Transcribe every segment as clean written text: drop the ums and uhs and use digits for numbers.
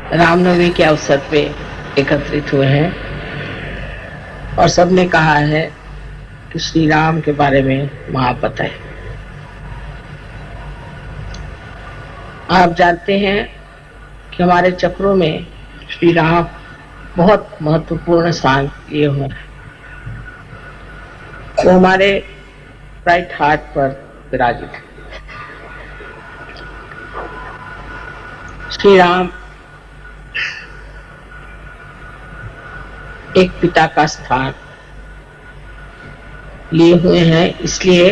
रामनवमी के अवसर पे एकत्रित हुए हैं और सबने कहा है कि श्री राम के बारे में महापत है। आप जानते हैं कि हमारे चक्रों में श्री राम बहुत महत्वपूर्ण स्थान लिए हुए हैं। वो हमारे राइट हार्ट पर विराजित है। श्री राम एक पिता का स्थान लिए हुए हैं, इसलिए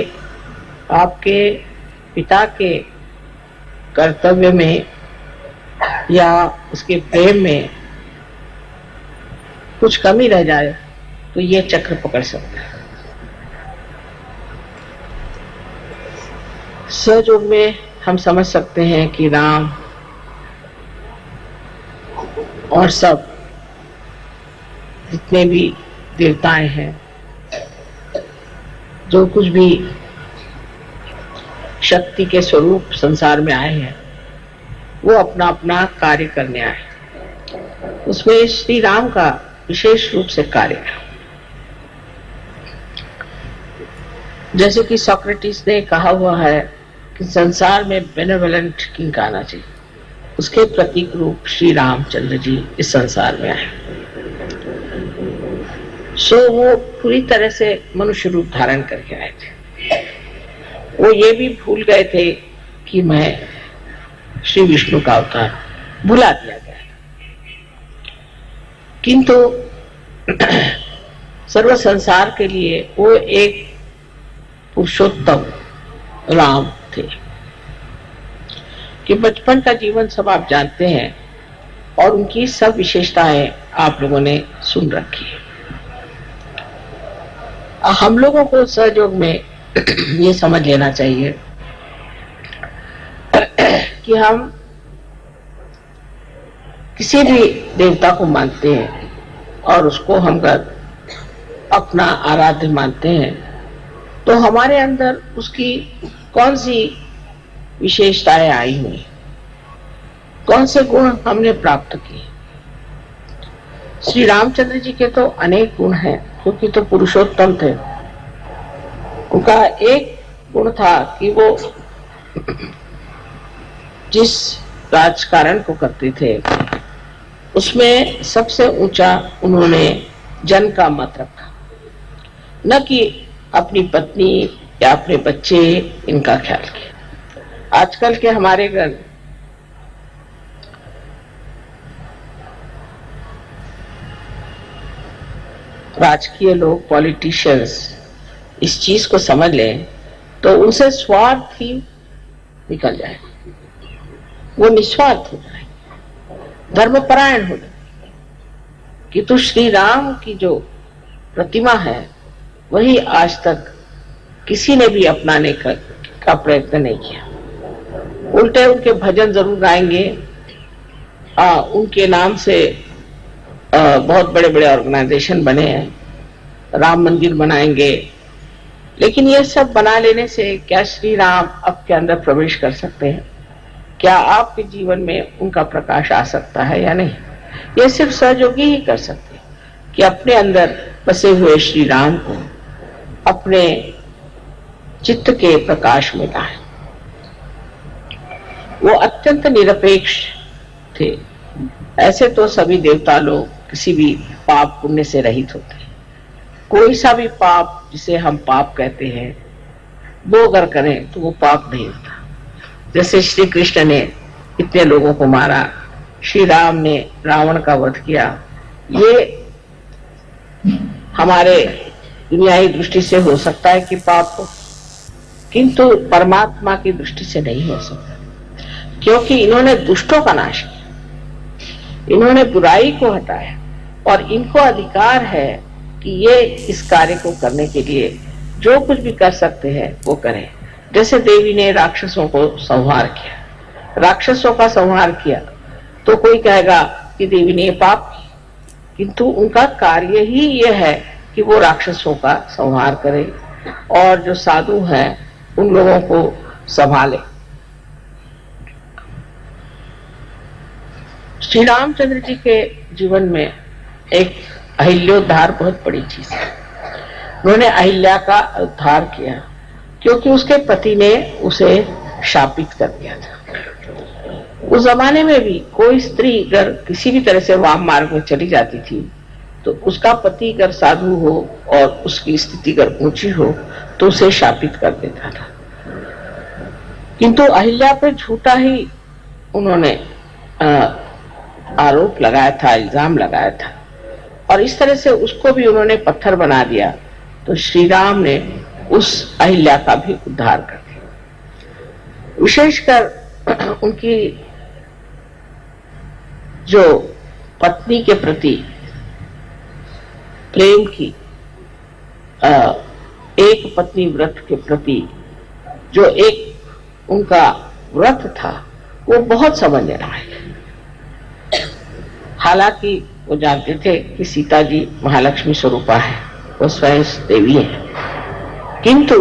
आपके पिता के कर्तव्य में या उसके प्रेम में कुछ कमी रह जाए तो ये चक्र पकड़ सकता है। सहयोग में हम समझ सकते हैं कि राम और सब जितने भी देवताएं हैं, जो कुछ भी शक्ति के स्वरूप संसार में आए हैं, वो अपना अपना कार्य करने आए। उसमें श्री राम का विशेष रूप से कार्य है। जैसे कि सोक्रेटिस ने कहा हुआ है कि संसार में बेनेवलेंट किंग आना चाहिए, उसके प्रतीक रूप श्री रामचंद्र जी इस संसार में आए। सो वो पूरी तरह से मनुष्य रूप धारण करके आए थे। वो ये भी भूल गए थे कि मैं श्री विष्णु का अवतार, भुला दिया गया। किंतु सर्व संसार के लिए वो एक पुरुषोत्तम राम थे कि बचपन का जीवन सब आप जानते हैं और उनकी सब विशेषताएं आप लोगों ने सुन रखी है। हम लोगों को सहयोग में ये समझ लेना चाहिए कि हम किसी भी देवता को मानते हैं और उसको हम अपना आराध्य मानते हैं, तो हमारे अंदर उसकी कौन सी विशेषताएं आई हुई, कौन से गुण हमने प्राप्त किए। श्री रामचंद्र जी के तो अनेक गुण हैं, क्योंकि तो पुरुषोत्तम थे। उनका एक गुण था कि वो जिस राजकारण को करते थे उसमें सबसे ऊंचा उन्होंने जन का मत रखा, न कि अपनी पत्नी या अपने बच्चे इनका ख्याल किया। आजकल के हमारे घर राजकीय लोग, पॉलिटिशियंस इस चीज को समझ लें तो उनसे स्वार्थ ही निकल जाए, वो निस्वार्थ हो जाए, धर्मपरायण हो जाए। किंतु श्री राम की जो प्रतिमा है वही आज तक किसी ने भी अपनाने का प्रयत्न नहीं किया। उल्टे उनके भजन जरूर गाएंगे, उनके नाम से बहुत बड़े बड़े ऑर्गेनाइजेशन बने हैं, राम मंदिर बनाएंगे, लेकिन ये सब बना लेने से क्या श्री राम आपके अंदर प्रवेश कर सकते हैं? क्या आपके जीवन में उनका प्रकाश आ सकता है या नहीं? ये सिर्फ सहयोगी ही कर सकते हैं कि अपने अंदर बसे हुए श्री राम को अपने चित्त के प्रकाश में लाएं। वो अत्यंत निरपेक्ष थे। ऐसे तो सभी देवता लोग किसी भी पाप पुण्य से रहित होते हैं। कोई सा भी पाप जिसे हम पाप कहते हैं, वो अगर करें तो वो पाप नहीं होता। जैसे श्री कृष्ण ने इतने लोगों को मारा, श्री राम ने रावण का वध किया, ये हमारे दुनियाई दृष्टि से हो सकता है कि पाप हो, किंतु परमात्मा की दृष्टि से नहीं हो सकता, क्योंकि इन्होंने दुष्टों का नाश किया, इन्होंने बुराई को हटाया और इनको अधिकार है कि ये इस कार्य को करने के लिए जो कुछ भी कर सकते हैं वो करें। जैसे देवी ने राक्षसों को संहार किया, राक्षसों का संहार किया, तो कोई कहेगा कि देवी ने पाप किया, किंतु उनका कार्य ही ये है कि वो राक्षसों का संहार करे और जो साधु हैं उन लोगों को संभाले। श्री रामचंद्र जी के जीवन में एक अहिल्योद्धार बहुत बड़ी चीज है। उन्होंने अहिल्या का उद्धार किया क्योंकि उसके पति ने उसे शापित कर दिया था। उस जमाने में भी कोई स्त्री अगर किसी भी तरह से वाम मार्ग में चली जाती थी तो उसका पति अगर साधु हो और उसकी स्थिति अगर ऊंची हो तो उसे शापित कर देता था। किंतु अहिल्या पे झूठा ही उन्होंने आरोप लगाया था, इल्जाम लगाया था और इस तरह से उसको भी उन्होंने पत्थर बना दिया। तो श्री राम ने उस अहिल्या का भी उद्धार कर दिया। विशेषकर उनकी जो पत्नी के प्रति प्रेम की एक पत्नी व्रत के प्रति जो एक उनका व्रत था वो बहुत समझना है। हालांकि वो जानते थे कि सीता जी महालक्ष्मी स्वरूपा है, वो स्वयं देवी है, किंतु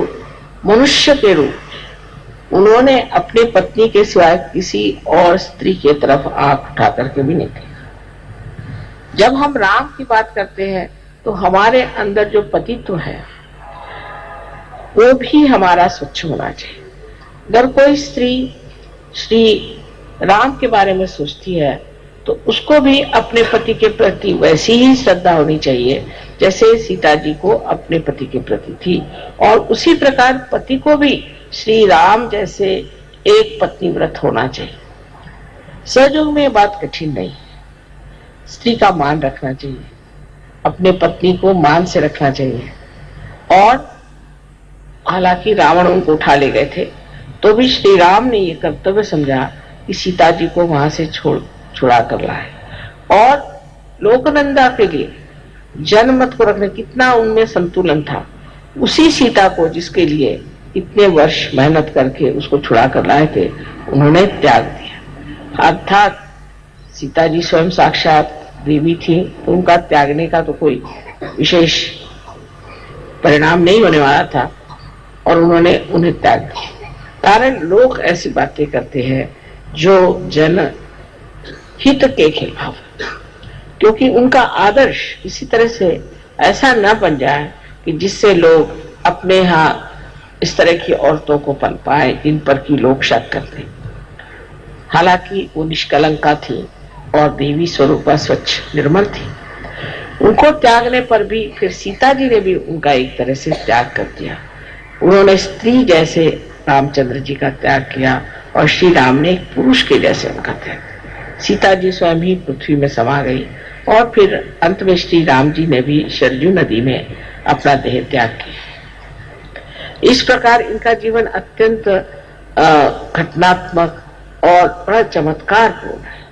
मनुष्य के रूप उन्होंने अपने पत्नी के सिवाय किसी और स्त्री की तरफ आंख उठा करके भी नहीं देखा। जब हम राम की बात करते हैं तो हमारे अंदर जो पतित्व है वो भी हमारा स्वच्छ होना चाहिए। अगर कोई स्त्री श्री राम के बारे में सोचती है तो उसको भी अपने पति के प्रति वैसी ही श्रद्धा होनी चाहिए जैसे सीता जी को अपने पति के प्रति थी, और उसी प्रकार पति को भी श्री राम जैसे एक पत्नी व्रत होना चाहिए। सहयोग में बात कठिन नहीं है। स्त्री का मान रखना चाहिए, अपने पत्नी को मान से रखना चाहिए। और हालांकि रावण उनको उठा ले गए थे तो भी श्री राम ने ये कर्तव्य समझा कि सीता जी को वहां से छुड़ा कर लाए, और लोकनंदा के लिए जनमत को रखने कितना उनमें संतुलन था। उसी सीता को जिसके लिए इतने वर्ष मेहनत करके उसको छुड़ा कर लाए थे उन्होंने त्याग दिया। अर्थात सीता जी स्वयं साक्षात देवी थी तो उनका त्यागने का तो कोई विशेष परिणाम नहीं होने वाला था और उन्होंने उन्हें त्याग दिया। कारण लोग ऐसी बातें करते हैं जो जन हित के खिलाफ, क्योंकि उनका आदर्श इसी तरह से ऐसा न बन जाए कि जिससे लोग अपने यहाँ इस तरह की औरतों को पल पाए जिन पर की लोग शक करते। हालांकि वो निष्कलंका थी और देवी स्वरूपा स्वच्छ निर्मल थी। उनको त्यागने पर भी फिर सीता जी ने भी उनका एक तरह से त्याग कर दिया। उन्होंने स्त्री जैसे रामचंद्र जी का त्याग किया और श्री राम ने एक पुरुष के जैसे उनका त्याग। सीता जी स्वयं ही पृथ्वी में समा गई और फिर अंत में श्री राम जी ने भी सरजू नदी में अपना देह त्याग किया। इस प्रकार इनका जीवन अत्यंत घटनात्मक और बड़ा चमत्कारपूर्ण है।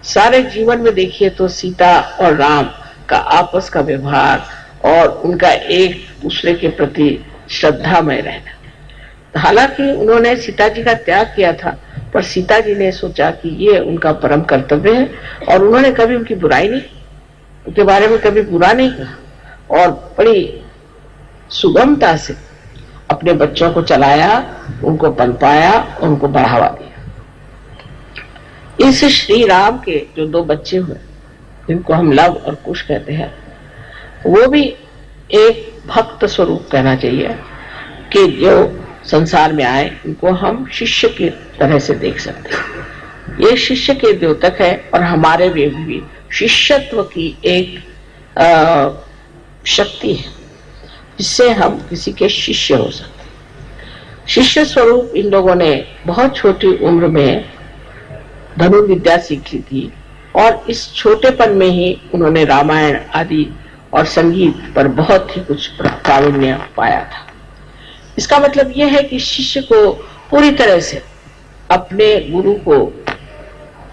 सारे जीवन में देखिए तो सीता और राम का आपस का व्यवहार और उनका एक दूसरे के प्रति श्रद्धामय रहना। हालांकि उन्होंने सीता जी का त्याग किया था पर सीता जी ने सोचा कि ये उनका परम कर्तव्य है और उन्होंने कभी उनकी बुराई नहीं, उनके बारे में कभी बुरा नहीं कहा और बड़ी सुगमता से अपने बच्चों को चलाया, उनको पनपाया, उनको बढ़ावा दिया। इस श्री राम के जो दो बच्चे हुए जिनको हम लव और कुश कहते हैं, वो भी एक भक्त स्वरूप कहना चाहिए कि जो संसार में आए उनको हम शिष्य की तरह से देख सकते हैं। ये शिष्य के द्योतक है और हमारे भी शिष्यत्व की एक शक्ति है जिससे हम किसी के शिष्य हो सकते हैं। शिष्य स्वरूप इन लोगों ने बहुत छोटी उम्र में धनुर्विद्या सीख ली थी और इस छोटेपन में ही उन्होंने रामायण आदि और संगीत पर बहुत ही कुछ प्रावीण्य पाया था। इसका मतलब यह है कि शिष्य को पूरी तरह से अपने गुरु को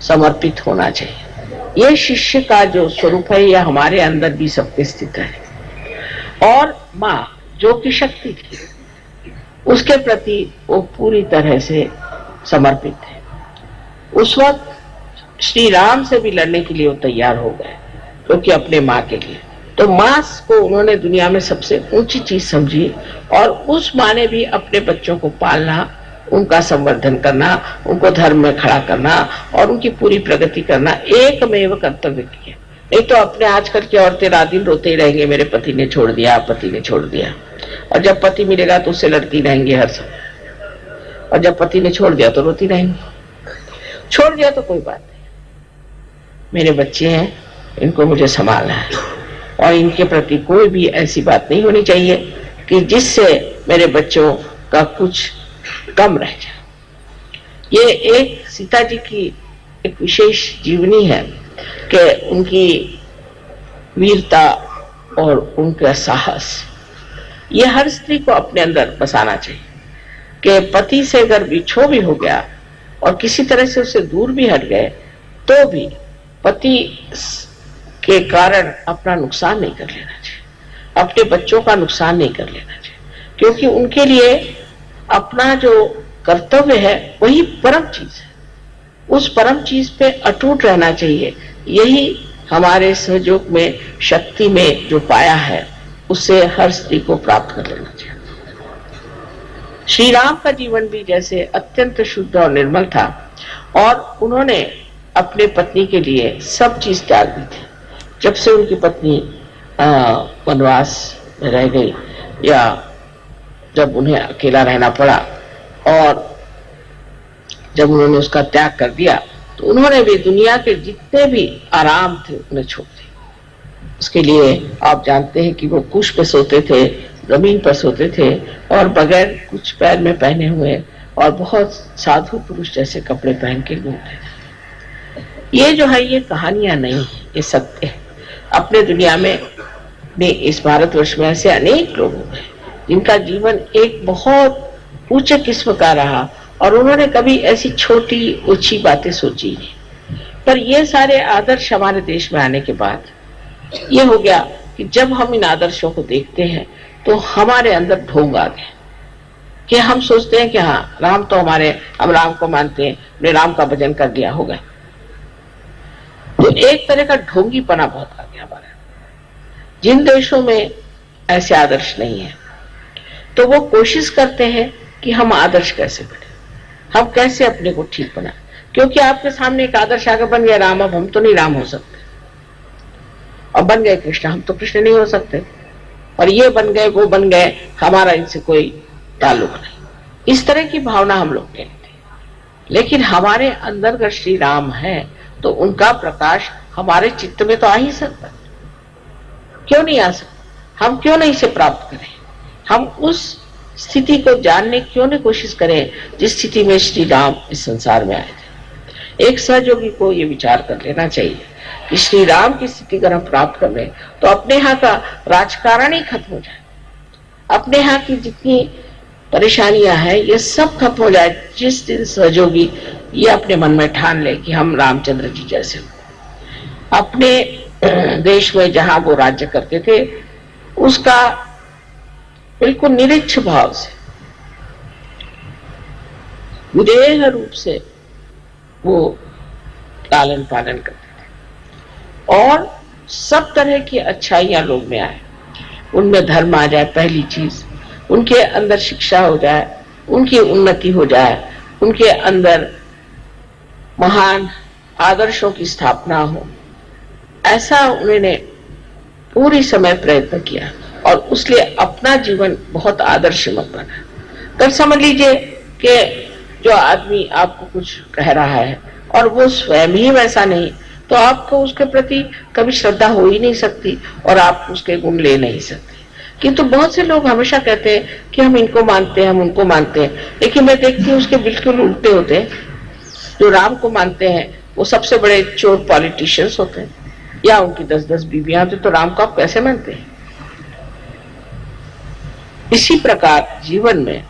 समर्पित होना चाहिए। यह शिष्य का जो स्वरूप है यह हमारे अंदर भी सबके स्थित है। और माँ जो की शक्ति थी उसके प्रति वो पूरी तरह से समर्पित है। उस वक्त श्री राम से भी लड़ने के लिए वो तैयार हो गए क्योंकि अपने माँ के लिए। तो माँ को उन्होंने दुनिया में सबसे ऊंची चीज समझी और उस माँ ने भी अपने बच्चों को पालना, उनका संवर्धन करना, उनको धर्म में खड़ा करना और उनकी पूरी प्रगति करना एकमेव कर्तव्य की है। नहीं तो अपने आजकल की औरतें रात दिन रोते ही रहेंगे, मेरे पति ने छोड़ दिया, पति ने छोड़ दिया, और जब पति मिलेगा तो उससे लड़ती रहेंगी हर समय, और जब पति ने छोड़ दिया तो रोती रहेंगी। छोड़ दिया तो कोई बात नहीं, मेरे बच्चे हैं, इनको मुझे संभालना है, और इनके प्रति कोई भी ऐसी बात नहीं होनी चाहिए कि जिससे मेरे बच्चों का कुछ कम रह जाए। ये एक सीता जी की एक विशेष जीवनी है कि उनकी वीरता और उनका साहस, ये हर स्त्री को अपने अंदर बसाना चाहिए कि पति से अगर बिछो भी हो गया और किसी तरह से उससे दूर भी हट गए तो भी पति के कारण अपना नुकसान नहीं कर लेना चाहिए, अपने बच्चों का नुकसान नहीं कर लेना चाहिए, क्योंकि उनके लिए अपना जो कर्तव्य है वही परम चीज है। उस परम चीज पे अटूट रहना चाहिए। यही हमारे सहयोग में, शक्ति में जो पाया है, उससे हर स्त्री को प्राप्त कर लेना चाहिए। श्री राम का जीवन भी जैसे अत्यंत शुद्ध और निर्मल था, और उन्होंने अपने पत्नी के लिए सब चीज त्याग दी थी। जब से उनकी पत्नी वनवास में रह गई, या जब उन्हें अकेला रहना पड़ा, और जब उन्होंने उसका त्याग कर दिया, तो उन्होंने भी दुनिया के जितने भी आराम थे उन्हें छोड़ दिए। उसके लिए आप जानते हैं कि वो कुश पे सोते थे, जमीन पर सोते थे, और बगैर कुछ पैर में पहने हुए, और बहुत साधु पुरुष जैसे कपड़े पहन के घूमते थे। ये जो है, ये कहानियां नहीं, ये सत्य है। अपने दुनिया में, इस भारतवर्ष में ऐसे अनेक लोग हैं जिनका जीवन एक बहुत उच्च किस्म का रहा, और उन्होंने कभी ऐसी छोटी ऊंची बातें सोची नहीं। पर ये सारे आदर्श हमारे देश में आने के बाद ये हो गया कि जब हम इन आदर्शों को देखते हैं तो हमारे अंदर ढोंग आ गया कि हम सोचते हैं कि हाँ, राम तो हम राम को मानते हैं, हमने राम का भजन कर दिया, हो गया। तो एक तरह का ढोंगीपना बहुत आ गया हमारे। जिन देशों में ऐसे आदर्श नहीं है, तो वो कोशिश करते हैं कि हम आदर्श कैसे बने, हम कैसे अपने को ठीक बनाए, क्योंकि आपके सामने एक आदर्श आगे बन गया राम, अब हम तो नहीं राम हो सकते, और बन गए कृष्ण, हम तो कृष्ण नहीं हो सकते, और ये बन गए, वो बन गए, हमारा इनसे कोई ताल्लुक नहीं। इस तरह की भावना हम लोग कहते हैं। लेकिन हमारे अंदर अगर श्री राम है तो उनका प्रकाश हमारे चित्त में तो आ ही सकता, क्यों नहीं आ सकता? हम क्यों नहीं इसे प्राप्त करें? हम उस स्थिति को जानने क्यों नहीं कोशिश करें जिस स्थिति में श्री राम इस संसार में आए थे। एक सहयोगी को ये विचार कर लेना चाहिए कि श्री राम की स्थिति अगर हम प्राप्त कर लें तो अपने यहाँ का राजकारण ही खत्म हो जाए, अपने यहाँ की जितनी परेशानियां हैं ये सब खत्म हो जाए। जिस दिन सहयोगी ये अपने मन में ठान ले कि हम रामचंद्र जी जैसे अपने देश में जहां वो राज्य करते थे उसका बिल्कुल निरीक्ष भाव से, विदेह रूप से वो लालन पालन करते थे, और सब तरह की अच्छाइयां लोग में आए, उनमें धर्म आ जाए, पहली चीज उनके अंदर शिक्षा हो जाए, उनकी उन्नति हो जाए, उनके अंदर महान आदर्शों की स्थापना हो, ऐसा उन्होंने पूरी समय प्रयत्न किया, और उसलिए अपना जीवन बहुत आदर्शमय बना। कल समझ लीजिए कि जो आदमी आपको कुछ कह रहा है और वो स्वयं ही वैसा नहीं, तो आपको उसके प्रति कभी श्रद्धा हो ही नहीं सकती, और आप उसके गुण ले नहीं सकते। किंतु बहुत से लोग हमेशा कहते हैं कि हम इनको मानते हैं, हम उनको मानते हैं, लेकिन मैं देखती हूँ उसके बिल्कुल उल्टे होते हैं। जो राम को मानते हैं वो सबसे बड़े चोर पॉलिटिशियंस होते हैं, या उनकी 10-10 बीवियां होती, तो राम को आप कैसे मानते हैं? इसी प्रकार जीवन में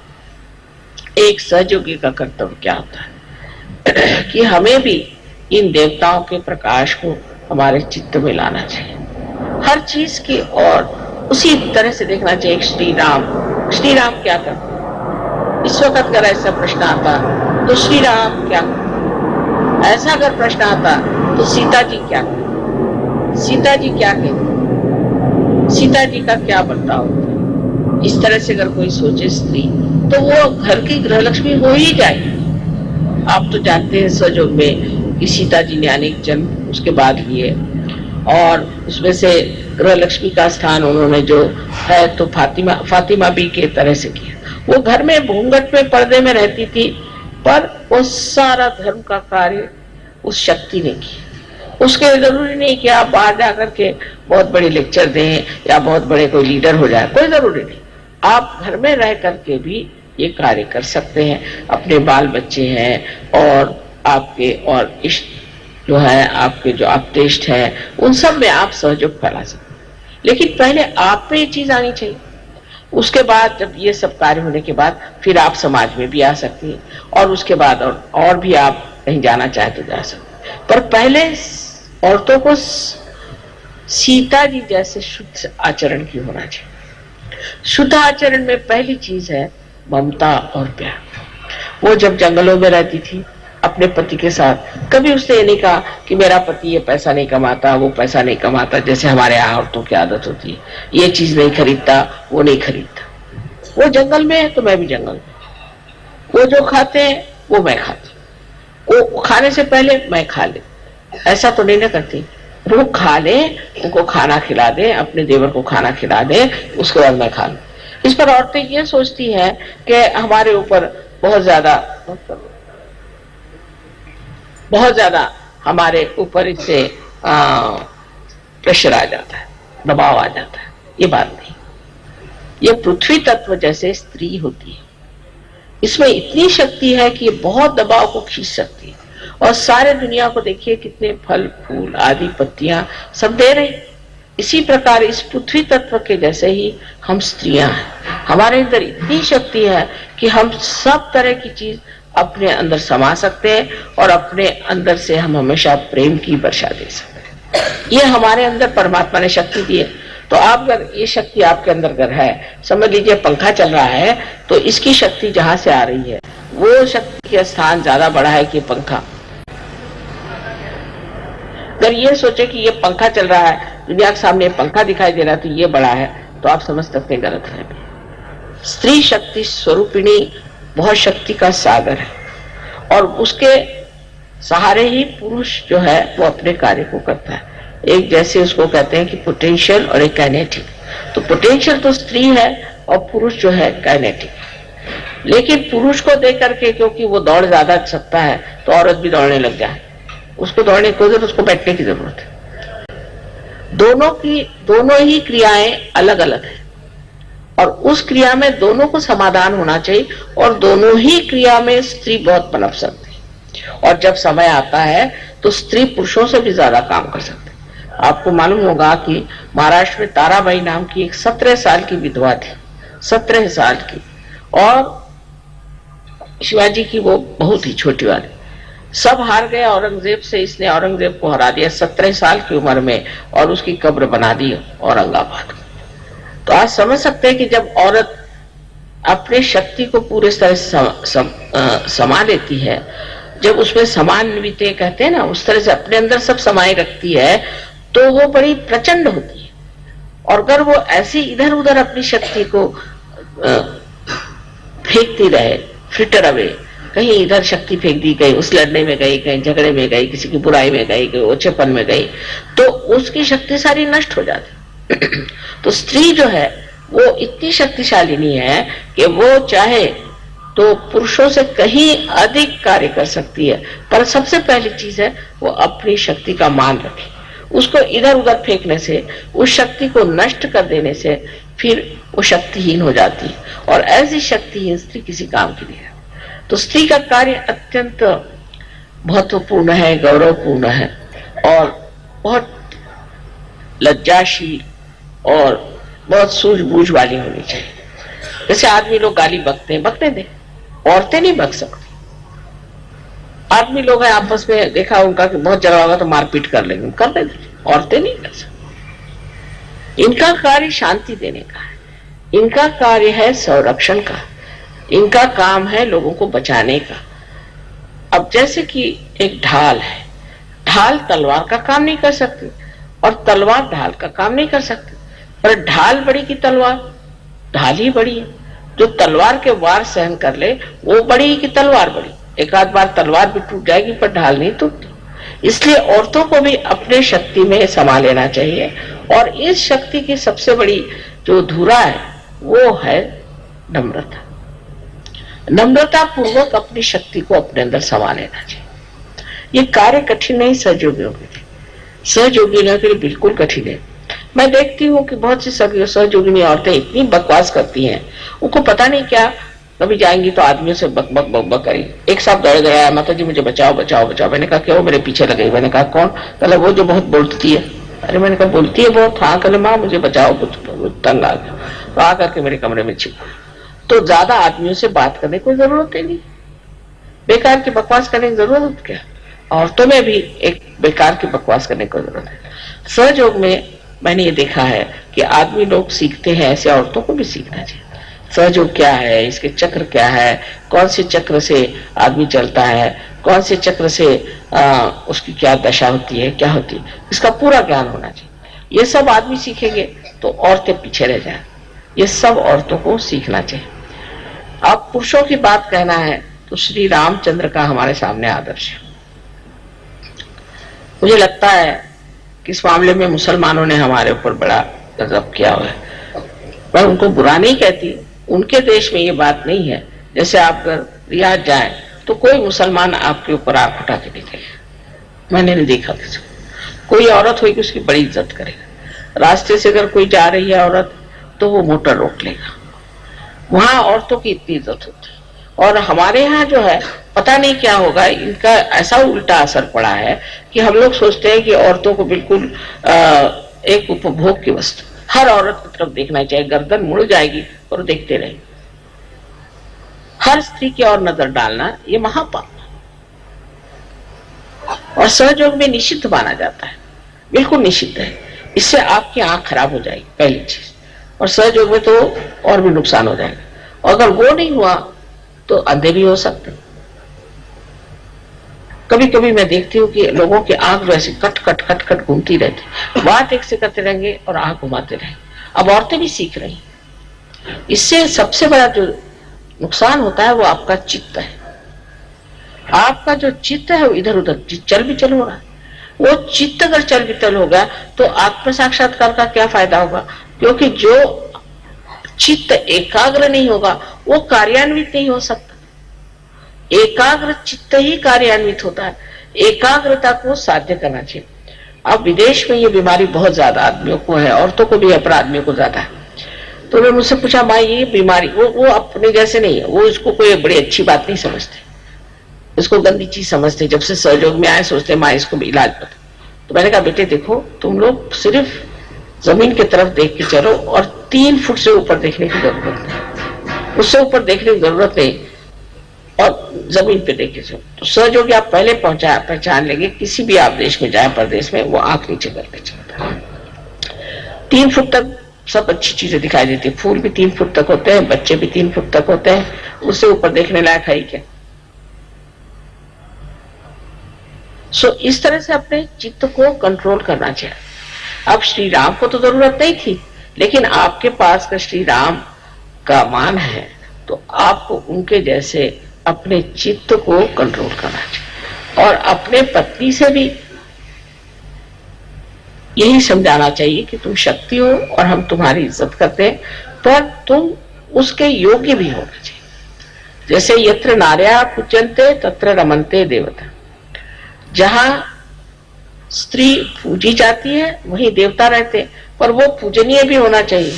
एक सहयोगी का कर्तव्य क्या होता है कि हमें भी इन देवताओं के प्रकाश को हमारे चित्त में लाना चाहिए, हर चीज की और उसी तरह से देखना चाहिए। श्री राम क्या करते? इस वक्त अगर ऐसा प्रश्न आता तो श्री राम क्या करते? ऐसा अगर प्रश्न आता तो सीता जी क्या करते? सीता जी क्या कहते? सीता जी का क्या बर्ताव होता? इस तरह से अगर कोई सोचे स्त्री तो वो घर की गृहलक्ष्मी हो ही जाएगी। आप तो जानते हैं सजोग में कि सीता जी ने अनेक जन्म उसके बाद लिए, और उसमें से गृहलक्ष्मी का स्थान उन्होंने जो है तो फातिमा भी के तरह से किया। वो घर में घूंघट में पर्दे में रहती थी, पर वो सारा धर्म का कार्य उस शक्ति ने किया। उसके जरूरी नहीं कि आप बाहर जाकर के बहुत बड़े लेक्चर दें या बहुत बड़े कोई लीडर हो जाए, कोई जरूरी नहीं। आप घर में रह करके भी ये कार्य कर सकते हैं। अपने बाल बच्चे हैं और आपके और इष्ट जो है, आपके जो आप्तेष्ट हैं, उन सब में आप सहयोग फैला सकते हैं। लेकिन पहले आप पे ये चीज आनी चाहिए। उसके बाद जब ये सब कार्य होने के बाद फिर आप समाज में भी आ सकती हैं, और उसके बाद और भी आप कहीं जाना चाहे तो जा सकते हैं। पर पहले औरतों को सीता जी जैसे शुद्ध आचरण की होना चाहिए। शुद्ध आचरण में पहली चीज है ममता और प्यार। वो जब जंगलों में रहती थी अपने पति के साथ, कभी उसने ये नहीं कहा कि मेरा पति ये पैसा नहीं कमाता, वो पैसा नहीं कमाता, जैसे हमारे यहाँ औरतों की आदत होती है, ये चीज नहीं खरीदता, वो नहीं खरीदता। वो जंगल में है तो मैं भी जंगल में, वो जो खाते हैं वो मैं खाती, वो खाने से पहले मैं खा ले, ऐसा तो नहीं ना करती। वो खा ले, उनको खाना खिला दे, अपने देवर को खाना खिला दे, उसके बाद मैं खा लूं। इस पर औरतें ये सोचती हैं कि हमारे ऊपर बहुत ज्यादा हमारे ऊपर इससे प्रेशर आ जाता है, दबाव आ जाता है। ये बात नहीं। ये पृथ्वी तत्व जैसे स्त्री होती है, इसमें इतनी शक्ति है कि ये बहुत दबाव को खींच सकती है, और सारे दुनिया को देखिए कितने फल फूल आदि पत्तियां सब दे रहे। इसी प्रकार इस पृथ्वी तत्व के जैसे ही हम स्त्रियां हैं। हमारे अंदर इतनी शक्ति है कि हम सब तरह की चीज अपने अंदर समा सकते हैं, और अपने अंदर से हम हमेशा प्रेम की वर्षा दे सकते हैं। ये हमारे अंदर परमात्मा ने शक्ति दी है। तो आप अगर ये शक्ति आपके अंदर अगर है, समझ लीजिए पंखा चल रहा है, तो इसकी शक्ति जहां से आ रही है वो शक्ति के स्थान ज्यादा बड़ा है कि पंखा। अगर ये सोचे कि ये पंखा चल रहा है, दुनिया के सामने पंखा दिखाई दे रहा है, तो ये बड़ा है, तो आप समझ सकते हैं गलत है। स्त्री शक्ति स्वरूपिणी बहुत शक्ति का सागर है, और उसके सहारे ही पुरुष जो है वो अपने कार्य को करता है। एक जैसे उसको कहते हैं कि पोटेंशियल और एक काइनेटिक। तो पोटेंशियल तो स्त्री है और पुरुष जो है काइनेटिक। लेकिन पुरुष को देख करके क्योंकि वो दौड़ ज्यादा सकता है, तो औरत भी दौड़ने लग जाए। उसको दौड़ने की जरूरत, उसको बैठने की जरूरत है। दोनों ही क्रियाएं अलग अलग है, और उस क्रिया में दोनों को समाधान होना चाहिए, और दोनों ही क्रिया में स्त्री बहुत पनप सकती है। और जब समय आता है तो स्त्री पुरुषों से भी ज्यादा काम कर सकती है। आपको मालूम होगा कि महाराष्ट्र में ताराबाई नाम की एक 17 साल की विधवा थी, 17 साल की, और शिवाजी की वो बहुत ही छोटी वाली। सब हार गए औरंगजेब से, इसने औरंगजेब को हरा दिया 17 साल की उम्र में, और उसकी कब्र बना दी औरंगाबाद। तो आज समझ सकते हैं कि जब औरत अपने शक्ति को पूरे तरह से समा लेती है, जब उसमें समान्विते कहते हैं ना, उस तरह से अपने अंदर सब समाये रखती है, तो वो बड़ी प्रचंड होती है। और अगर वो ऐसी इधर उधर अपनी शक्ति को फेंकती रहे, फ्रिटर अवे, कहीं इधर शक्ति फेंक दी गई, उस लड़ने में गई, कहीं झगड़े में गई, किसी की बुराई में गई, कहीं ओछेपन में गई, तो उसकी शक्ति सारी नष्ट हो जाती। तो स्त्री जो है वो इतनी शक्तिशाली नहीं है कि वो चाहे तो पुरुषों से कहीं अधिक कार्य कर सकती है, पर सबसे पहली चीज है वो अपनी शक्ति का मान रखे। उसको इधर उधर फेंकने से, उस शक्ति को नष्ट कर देने से फिर वो शक्तिहीन हो जाती है, और ऐसी शक्तिहीन स्त्री किसी काम की नहीं है। तो स्त्री का कार्य अत्यंत महत्वपूर्ण है, गौरवपूर्ण है, और बहुत लज्जाशील और बहुत सूझबूझ वाली होनी चाहिए। जैसे आदमी लोग गाली बकते हैं, बकने दे, औरतें नहीं बक सकती। आदमी लोग हैं आपस में, देखा उनका कि बहुत झगड़ा होगा तो मारपीट कर लेंगे, कर देंगे, औरतें नहीं कर सकती। इनका कार्य शांति देने का है, इनका कार्य है संरक्षण का, इनका काम है लोगों को बचाने का। अब जैसे कि एक ढाल है, ढाल तलवार का काम नहीं कर सकती, और तलवार ढाल का काम नहीं कर सकती। पर ढाल बड़ी की तलवार, ढाल ही बड़ी है। जो तलवार के वार सहन कर ले वो बड़ी कि तलवार बड़ी। एक आध बार तलवार भी टूट जाएगी पर ढाल नहीं टूटती। इसलिए औरतों को भी अपने शक्ति में समा लेना चाहिए, और इस शक्ति की सबसे बड़ी जो धुरा है वो है नम्रता। नम्रता पूर्वक अपनी शक्ति को अपने अंदर समा लेना चाहिए। ये कार्य कठिन नहीं सहयोगियों के लिए, सहयोगियों के लिए बिल्कुल कठिन है। मैं देखती हूँ कि बहुत सी सहयोगिनी औरतें इतनी बकवास करती हैं, उनको पता नहीं क्या, कभी जाएंगी तो आदमियों से बक बक बक बक करी। एक साथ दौड़ गया, माता जी मुझे बचाओ बचाओ बचाओ। मैंने कहा क्यों, मेरे पीछे लगे। मैंने कहा कौन? कहला वो जो बहुत बोलती है। अरे मैंने कहा बोलती है बहुत? हाँ। कहले माँ मुझे बचाओ, कुछ तंग आ गया। तो आकर के मेरे कमरे में छिप। तो ज्यादा आदमियों से बात करने की जरूरत ही नहीं, बेकार की बकवास करने की जरूरत क्या। औरतों में भी एक बेकार की बकवास करने की जरूरत है। सहयोग में मैंने ये देखा है कि आदमी लोग सीखते हैं, ऐसे औरतों को भी सीखना चाहिए। सहयोग क्या है, इसके चक्र क्या है, कौन से चक्र से आदमी चलता है, कौन से चक्र से उसकी क्या दशा होती है, क्या होती है, इसका पूरा ज्ञान होना चाहिए। ये सब आदमी सीखेंगे तो औरतें पीछे रह जाए। ये सब औरतों को सीखना चाहिए। अब पुरुषों की बात कहना है तो श्री रामचंद्र का हमारे सामने आदर्श है। मुझे लगता है कि इस मामले में मुसलमानों ने हमारे ऊपर बड़ा गजब किया हुआ है। मैं उनको बुरा नहीं कहती, उनके देश में ये बात नहीं है। जैसे आप अगर रियाद जाएं तो कोई मुसलमान आपके ऊपर आंख उठा के देखेगा, मैंने नहीं देखा किसी को। कोई औरत होगी उसकी बड़ी इज्जत करेगा। रास्ते से अगर कोई जा रही है औरत तो वो मोटर रोक लेगा। वहां औरतों की इतनी इज्जत होती है। और हमारे यहाँ जो है पता नहीं क्या होगा, इनका ऐसा उल्टा असर पड़ा है कि हम लोग सोचते हैं कि औरतों को बिल्कुल एक उपभोग की वस्तु, हर औरत की तरफ देखना चाहिए, गर्दन मुड़ जाएगी और देखते रहेंगे। हर स्त्री की ओर नजर डालना ये महापाप और सहयोग में निषिद्ध माना जाता है, बिल्कुल निषिद्ध है। इससे आपकी आंख खराब हो जाएगी पहली चीज, और सहयोग में तो और भी नुकसान हो जाएगा। और अगर वो नहीं हुआ तो अंधे भी हो सकते। कभी कभी मैं देखती हूँ कि लोगों की आंख वैसे कट कट कट कट घूमती रहती, बात एक से करते रहेंगे और आंख घुमाते रहेंगे। अब औरतें भी सीख रही, इससे सबसे बड़ा जो नुकसान होता है वो आपका चित्त है। आपका जो चित्त है वो इधर उधर चल बिचल हो रहा है। वो चित्त अगर चल बिचल होगा तो आत्म साक्षात्कार का क्या फायदा होगा, क्योंकि जो चित्त एकाग्र नहीं होगा वो कार्यान्वित नहीं हो सकता। एकाग्र चित्त ही कार्यान्वित होता है। एकाग्रता को साध्य करना चाहिए। अब विदेश में ये बीमारी बहुत ज्यादा आदमियों को है, औरतों को भी है पर आदमियों को ज्यादा है। तो मैं मुझसे पूछा माँ ये बीमारी, वो अपने जैसे नहीं है, वो इसको कोई बड़ी अच्छी बात नहीं समझते, इसको गंदी चीज समझते। जब से सहयोग में आए सोचते माँ इसको इलाज बता। तो मैंने कहा बेटे देखो तुम लोग सिर्फ जमीन की तरफ देख के चलो और 3 फुट से ऊपर देखने की जरूरत नहीं, उससे ऊपर देखने की जरूरत नहीं, और जमीन पे देखे चलो। तो सहयोगी आप पहले पहचान लेंगे। किसी भी आप देश में जाए प्रदेश में, वो आंख नीचे करके चलता है। 3 फुट तक सब अच्छी चीजें दिखाई देती है। फूल भी 3 फुट तक होते हैं, बच्चे भी 3 फुट तक होते हैं, उससे ऊपर देखने लायक है क्या। सो इस तरह से अपने चित्त को कंट्रोल करना चाहिए। अब श्री राम को तो जरूरत नहीं थी, लेकिन आपके पास का श्री राम का मान है तो आपको उनके जैसे अपने चित्त को कंट्रोल करना चाहिए। और अपने पत्नी से भी यही समझाना चाहिए कि तुम शक्ति हो और हम तुम्हारी इज्जत करते हैं, पर तुम उसके योग्य भी होना चाहिए। जैसे यत्र नार्या पूजन्ते तत्र रमन्ते देवता। जहां स्त्री पूजी जाती है वहीं देवता रहते हैं, पर वो पूजनीय भी होना चाहिए।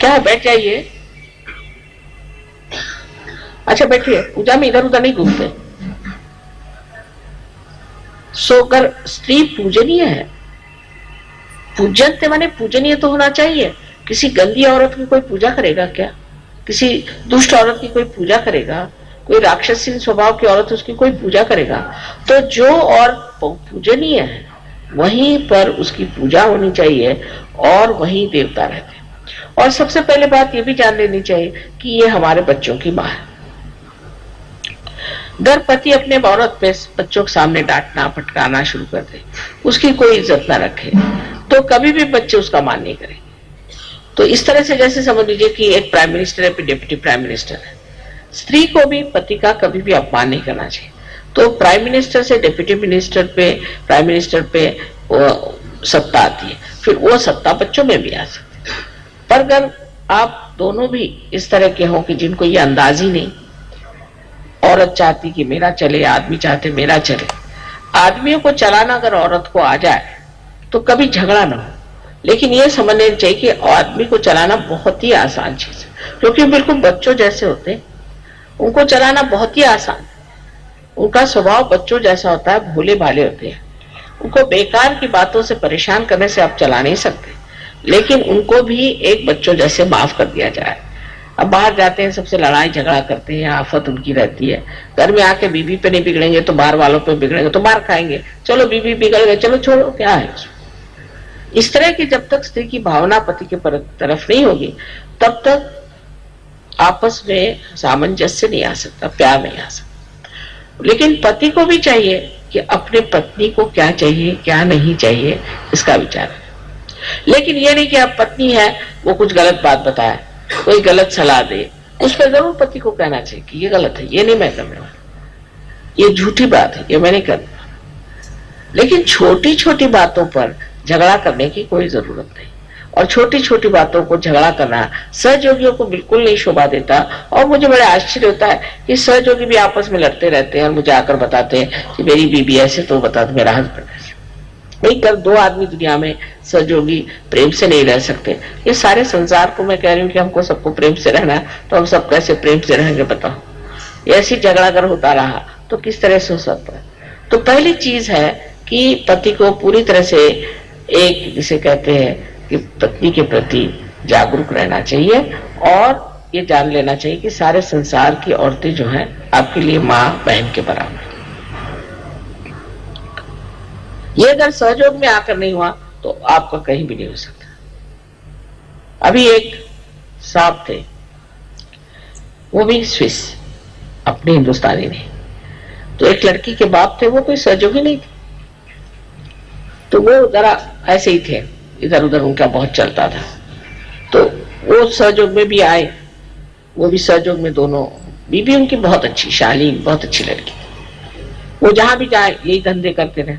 क्या बैठ जाइए, अच्छा बैठिए, पूजा में इधर उधर नहीं घूमते। सोकर स्त्री पूजनीय है, पूजनते माने पूजनीय तो होना चाहिए। किसी गंदी औरत की कोई पूजा करेगा क्या? किसी दुष्ट औरत की कोई पूजा करेगा? कोई राक्षसी स्वभाव की औरत उसकी कोई पूजा करेगा? तो जो और पूजनीय है वहीं पर उसकी पूजा होनी चाहिए और वहीं देवता रहते हैं। और सबसे पहले बात ये भी जान लेनी चाहिए कि ये हमारे बच्चों की माँ है। अगर पति अपने औरत पे बच्चों के सामने डांटना फटकाना शुरू कर दे, उसकी कोई इज्जत ना रखे, तो कभी भी बच्चे उसका मान नहीं करेंगे। तो इस तरह से जैसे समझ लीजिए कि एक प्राइम मिनिस्टर है, डिप्टी प्राइम मिनिस्टर है, स्त्री को भी पति का कभी भी अपमान नहीं करना चाहिए। तो प्राइम मिनिस्टर से डिप्टी मिनिस्टर पे, प्राइम मिनिस्टर पे सत्ता आती है, फिर वो सत्ता बच्चों में भी आ सकती है। पर अगर आप दोनों भी इस तरह के हो कि जिनको ये अंदाज ही नहीं, औरत चाहती कि मेरा चले, आदमी चाहते मेरा चले, आदमियों को चलाना अगर औरत को आ जाए तो कभी झगड़ा ना हो। लेकिन ये समझना चाहिए कि आदमी को चलाना बहुत ही आसान चीज है, क्योंकि बिल्कुल बच्चों जैसे होते हैं, उनको चलाना बहुत ही आसान है। उनका स्वभाव बच्चों जैसा होता है, भोले भाले होते हैं। उनको बेकार की बातों से परेशान करने से आप चला नहीं सकते, लेकिन उनको भी एक बच्चों जैसे माफ कर दिया जाए। अब बाहर जाते हैं, सबसे लड़ाई झगड़ा करते हैं, आफत उनकी रहती है। घर में आके बीवी पे नहीं बिगड़ेंगे तो बाहर वालों पे बिगड़ेंगे, तो मार खाएंगे। चलो बीवी बिगड़ गए, चलो छोड़ो, क्या है उसमें। इस तरह की जब तक स्त्री की भावना पति के तरफ नहीं होगी, तब तक आपस में सामंजस्य नहीं आ सकता, प्यार नहीं आ सकता। लेकिन पति को भी चाहिए कि अपने पत्नी को क्या चाहिए, क्या नहीं चाहिए, इसका विचार है। लेकिन ये नहीं कि आप पत्नी है, वो कुछ गलत बात बताए, कोई गलत सलाह दे, उस पर जरूर पति को कहना चाहिए कि ये गलत है, ये नहीं मैं करने वाला, ये झूठी बात है, ये मैं नहीं करने वाला। लेकिन छोटी छोटी बातों पर झगड़ा करने की कोई जरूरत नहीं। और छोटी छोटी बातों को झगड़ा करना सहयोगियों को बिल्कुल नहीं शोभा देता। और मुझे बड़ा आश्चर्य होता है कि सहयोगी भी आपस में लड़ते रहते हैं और मुझे आकर बताते हैं कि मेरी बीबी ऐसे, तो बता दो मेरा हस्बैंड ऐसे। नहीं कर, दो आदमी दुनिया में सहयोगी प्रेम से नहीं रह सकते। ये सारे संसार को मैं कह रही हूँ कि हमको सबको प्रेम से रहना है, तो हम सब कैसे प्रेम से रहेंगे बताओ। ऐसी झगड़ा अगर होता रहा तो किस तरह से हो सकता है। तो पहली चीज है कि पति को पूरी तरह से एक, जिसे कहते हैं कि पत्नी के प्रति जागरूक रहना चाहिए और ये जान लेना चाहिए कि सारे संसार की औरतें जो हैं आपके लिए माँ बहन के बराबर। ये अगर सहयोग में आकर नहीं हुआ तो आपका कहीं भी नहीं हो सकता। अभी एक साहब थे, वो भी स्विस, अपने हिंदुस्तानी नहीं, तो एक लड़की के बाप थे, वो कोई सहयोगी नहीं थे, तो वो जरा ऐसे ही थे, इधर उधर उनका बहुत चलता था। तो वो सहयोग में भी आए, वो भी सहयोग में, दोनों बीबी उनकी बहुत अच्छी, शालीन, बहुत अच्छी लड़की। वो जहां भी जाए यही धंधे करते रहे।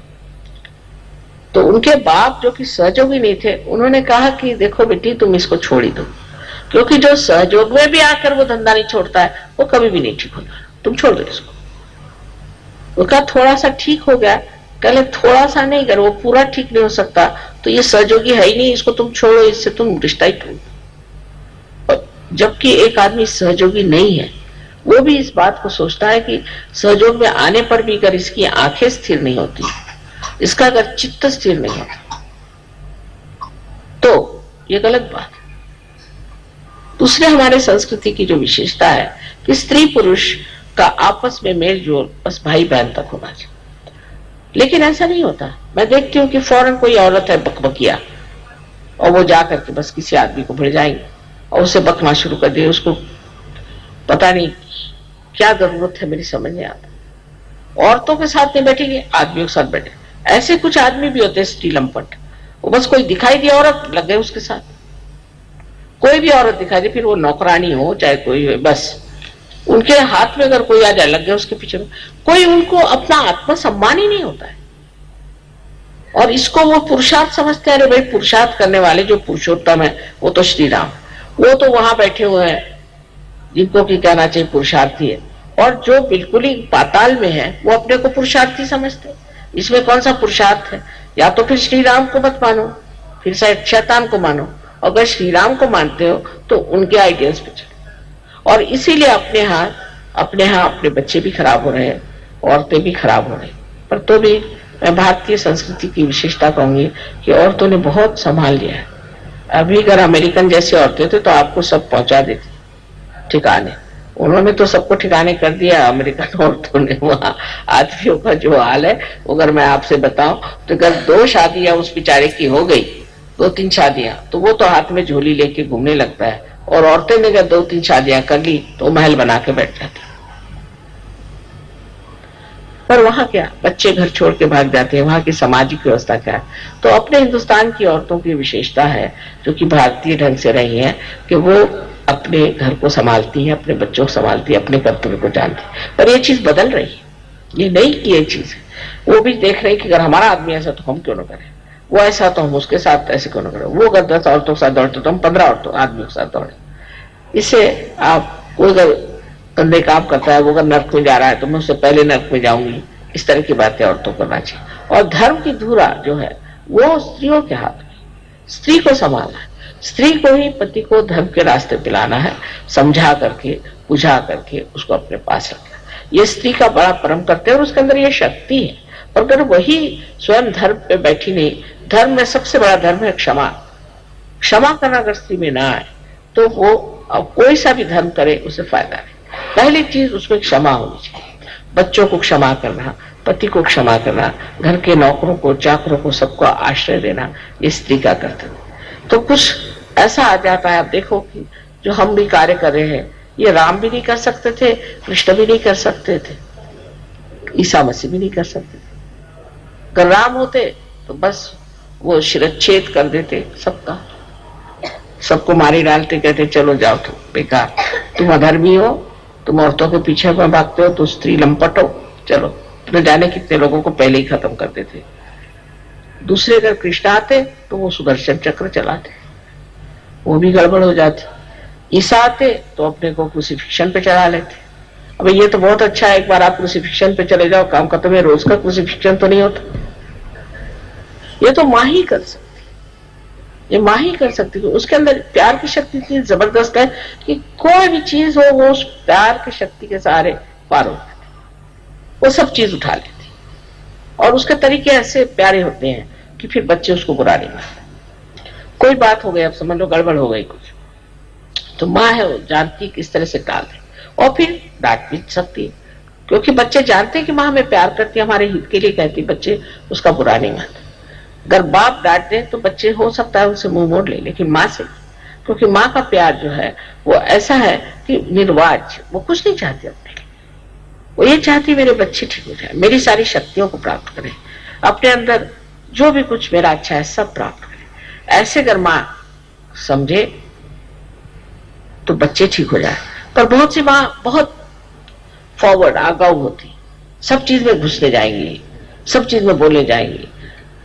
तो उनके बाप जो कि सहयोगी नहीं थे, उन्होंने कहा कि देखो बेटी तुम इसको छोड़ ही दो, क्योंकि जो सहयोग में भी आकर वो धंधा नहीं छोड़ता है वो कभी भी नहीं ठीक होता, तुम छोड़ दो इसको। वो कहा थोड़ा सा ठीक हो गया, कहले थोड़ा सा नहीं, अगर वो पूरा ठीक नहीं हो सकता तो ये सहयोगी है ही नहीं, इसको तुम छोड़ो, इससे तुम रिश्ता ही तोड़। जबकि एक आदमी सहयोगी नहीं है, वो भी इस बात को सोचता है कि सहयोग में आने पर भी अगर इसकी आंखें स्थिर नहीं होती, इसका अगर चित्त स्थिर नहीं होता, तो ये गलत बात है। दूसरे हमारे संस्कृति की जो विशेषता है कि स्त्री पुरुष का आपस में मेल जोल बस भाई बहन तक होना चाहिए, लेकिन ऐसा नहीं होता। मैं देखती हूँ कि फौरन कोई औरत है बकबकिया, और वो जाकर के बस किसी आदमी को भिड़ जाएंगे और उसे बकना शुरू कर दिए। उसको पता नहीं क्या जरूरत है, मेरी समझ नहीं आता। औरतों के साथ नहीं बैठेंगे, आदमियों के साथ बैठे। ऐसे कुछ आदमी भी होते हैं स्त्री लंपट, वो बस कोई दिखाई दी औरत लग गए उसके साथ। कोई भी औरत दिखाई दे, फिर वो नौकरानी हो चाहे कोई हो, बस उनके हाथ में अगर कोई आ जाए लग गए उसके पीछे में। कोई उनको अपना आत्मसम्मान ही नहीं होता है, और इसको वो पुरुषार्थ समझते हैं। अरे भाई, पुरुषार्थ करने वाले जो पुरुषोत्तम है वो तो श्री राम, वो तो वहां बैठे हुए हैं जिनको की कहना चाहिए पुरुषार्थी है, और जो बिल्कुल ही पाताल में है वो अपने को पुरुषार्थी समझते हैं। इसमें कौन सा पुरुषार्थ है? या तो फिर श्री राम को मत मानो, फिर शैतान को मानो। अगर श्री राम को मानते हो तो उनके आइडियल्स पे चलो। और इसीलिए अपने यहाँ अपने बच्चे भी खराब हो रहे हैं, औरतें भी खराब हो रही। पर तो भी मैं भारतीय संस्कृति की विशेषता कहूंगी कि औरतों ने बहुत संभाल लिया है। अभी अगर अमेरिकन जैसी औरतें थे तो आपको सब पहुंचा देती ठिकाने, उन्होंने तो सबको ठिकाने कर दिया अमेरिकन औरतों ने। वहां आदमियों का जो हाल है, अगर मैं आपसे बताऊं तो अगर 2 शादियां उस बेचारे की हो गई, 2-3 शादियां, तो वो तो हाथ में झोली लेके घूमने लगता है। और औरतें ने अगर 2-3 शादियां कर ली तो महल बना के बैठ जाती। पर वहां क्या, बच्चे घर छोड़ के भाग जाते हैं, वहां की सामाजिक व्यवस्था क्या है। तो अपने हिंदुस्तान की औरतों की विशेषता है, जो कि भारतीय ढंग से रही है, कि वो अपने घर को संभालती है, अपने बच्चों को संभालती है, अपने कर्तव्य को जानती है। पर ये चीज बदल रही है, ये नहीं की ये चीज है। वो भी देख रहे कि अगर हमारा आदमी ऐसा तो हम क्यों ना करें, वो ऐसा तो हम उसके साथ ऐसे क्यों ना करें, वो अगर 10 औरतों के साथ दौड़ते तो हम 15 औरतों आदमियों के साथ दौड़े। इससे आप, वो अगर गंदे काम करता है, वो अगर नर्क में जा रहा है तो मैं उससे पहले नर्क में जाऊंगी, इस तरह की बातें औरतों को करना चाहिए। और धर्म की धुरा जो है वो स्त्रियों के हाथ में, स्त्री को संभालना है, स्त्री को ही पति को धर्म के रास्ते पे लाना है, समझा करके, बुझा करके उसको अपने पास रखना। ये स्त्री का बड़ा परम कर्तव्य है और उसके अंदर ये शक्ति है। और अगर वही स्वयं धर्म पे बैठी नहीं, धर्म में सबसे बड़ा धर्म है क्षमा। क्षमा करना अगर स्त्री में ना आए तो वो कोई सा भी धर्म करे उसे फायदा नहीं। पहली चीज उसमें क्षमा होनी चाहिए, बच्चों को क्षमा करना, पति को क्षमा करना, घर के नौकरों को, चाकरों को, सबको आश्रय देना, ये स्त्री का कर्तव्य। तो कुछ ऐसा आ जाता है, आप देखो कि जो हम भी कार्य कर रहे हैं, ये राम भी नहीं कर सकते थे, कृष्ण भी नहीं कर सकते थे, ईसा मसीह भी नहीं कर सकते थे। अगर राम होते तो बस वो शिरच्छेद कर देते सबका, सबको मारे डालते, कहते चलो जाओ तुम बेकार, तुम अधर्मी हो, तुम औरतों के पीछे में भागते हो, तो स्त्री लंपट हो, चलो। न जाने कितने लोगों को पहले ही खत्म कर देते। दूसरे अगर कृष्ण आते तो वो सुदर्शन चक्र चलाते, वो भी गड़बड़ हो जाती। ईसा आते तो अपने को क्रूसिफिक्शन पे चढ़ा लेते। अब ये तो बहुत अच्छा है, एक बार आप क्रूसिफिक्शन पे चले जाओ, काम खत्म है। रोज का क्रूसिफिक्शन तो नहीं होता, ये तो माँ ही कर सकती, ये माँ ही कर सकती है। उसके अंदर प्यार की शक्ति इतनी जबरदस्त है कि कोई भी चीज हो वो उस प्यार की शक्ति के सहारे पार हो जाती, वो सब चीज उठा लेती। और उसके तरीके ऐसे प्यारे होते हैं कि फिर बच्चे उसको बुरा नहीं मानते। कोई बात हो गई, अब समझ लो गड़बड़ हो गई कुछ, तो माँ है वो जानती किस तरह से टाल दे, और फिर डांट भी सकती है, क्योंकि बच्चे जानते हैं कि माँ हमें प्यार करती है, हमारे हित के लिए कहती, बच्चे उसका बुरा नहीं मानते। अगर बाप डांट दे तो बच्चे हो सकता है उनसे मुंह मोड़ ले, लेकिन माँ से, क्योंकि माँ का प्यार जो है वो ऐसा है कि निर्वाज, वो कुछ नहीं चाहती अपने लिए, वो ये चाहती मेरे बच्चे ठीक हो जाए, मेरी सारी शक्तियों को प्राप्त करें, अपने अंदर जो भी कुछ मेरा अच्छा है सब प्राप्त करें। ऐसे अगर माँ समझे तो बच्चे ठीक हो जाए। पर बहुत सी माँ बहुत फॉरवर्ड, आगाऊ होती, सब चीज में घुसने जाएंगी, सब चीज में बोलने जाएंगी।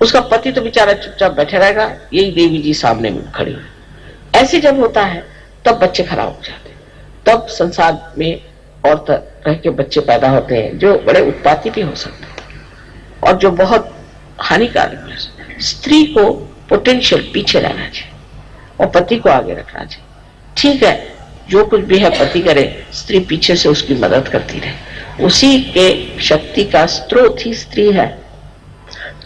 उसका पति तो बेचारा चुपचाप बैठे रहेगा, यही देवी जी सामने में खड़ी हुई। ऐसे जब होता है तब बच्चे खराब हो जाते, तब संसार में और तरह के बच्चे पैदा होते हैं जो बड़े उत्पाती भी हो सकते हैं और जो बहुत हानिकारक भी हो सकते हैं। स्त्री को पोटेंशियल पीछे रहना चाहिए और पति को आगे रखना चाहिए। ठीक है, जो कुछ भी है पति करे, स्त्री पीछे से उसकी मदद करती रहे, उसी के शक्ति का स्रोत ही स्त्री है,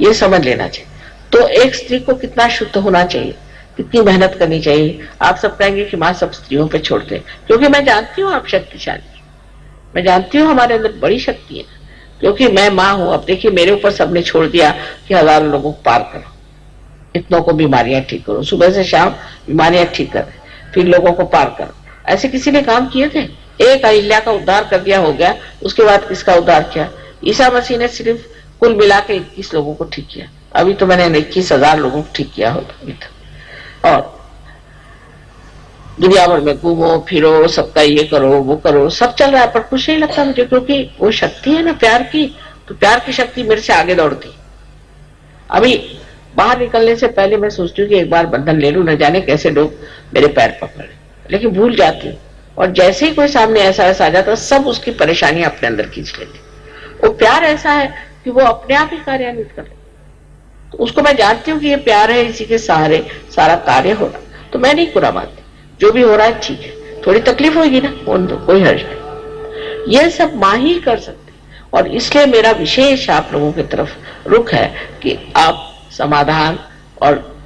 ये समझ लेना चाहिए। तो एक स्त्री को कितना शुद्ध होना चाहिए, कितनी मेहनत करनी चाहिए। आप सब कहेंगे कि माँ सब स्त्रियों पे छोड़ते, क्योंकि मैं जानती हूँ आप शक्तिशाली, मैं जानती हूँ हमारे अंदर बड़ी शक्ति है, क्योंकि मैं माँ हूँ। अब देखिए मेरे ऊपर सबने छोड़ दिया कि हजारों लोगों को पार करो, इतनों को बीमारियां ठीक करो, सुबह से शाम बीमारियां ठीक कर, फिर लोगों को पार करो। ऐसे किसी ने काम किए थे? एक अहिल्या का उद्धार कर दिया, हो गया। उसके बाद किसका उद्धार किया? ईसा मसीह ने सिर्फ कुल मिला के 21 लोगों को ठीक किया। अभी तो मैंने 21,000 लोगों को ठीक किया होता। और दुनिया भर में घूमो फिरो, सबका ये करो वो करो, सब चल रहा है, पर कुछ नहीं लगता मुझे, क्योंकि वो शक्ति है ना प्यार की, तो प्यार की शक्ति मेरे से आगे दौड़ती। अभी बाहर निकलने से पहले मैं सोचती हूँ कि एक बार बंधन ले लूं, न जाने कैसे लोग मेरे पैर पकड़े, लेकिन भूल जाती हूँ। और जैसे ही कोई सामने ऐसा आ जाता, सब उसकी परेशानियां अपने अंदर खींच लेती। वो प्यार ऐसा है कि वो अपने आप ही कार्यान्वित करे, तो उसको मैं जानती हूँ कि ये प्यार है, इसी के सहारे सारा कार्य हो रहा। तो मैं नहीं बुरा मानती, जो भी हो रहा है ठीक है, थोड़ी तकलीफ होगी ना, कोई हर्ज नहीं, ये सब माँ ही कर सकती। और इसलिए मेरा विशेष आप लोगों की तरफ रुख है कि आप समाधान और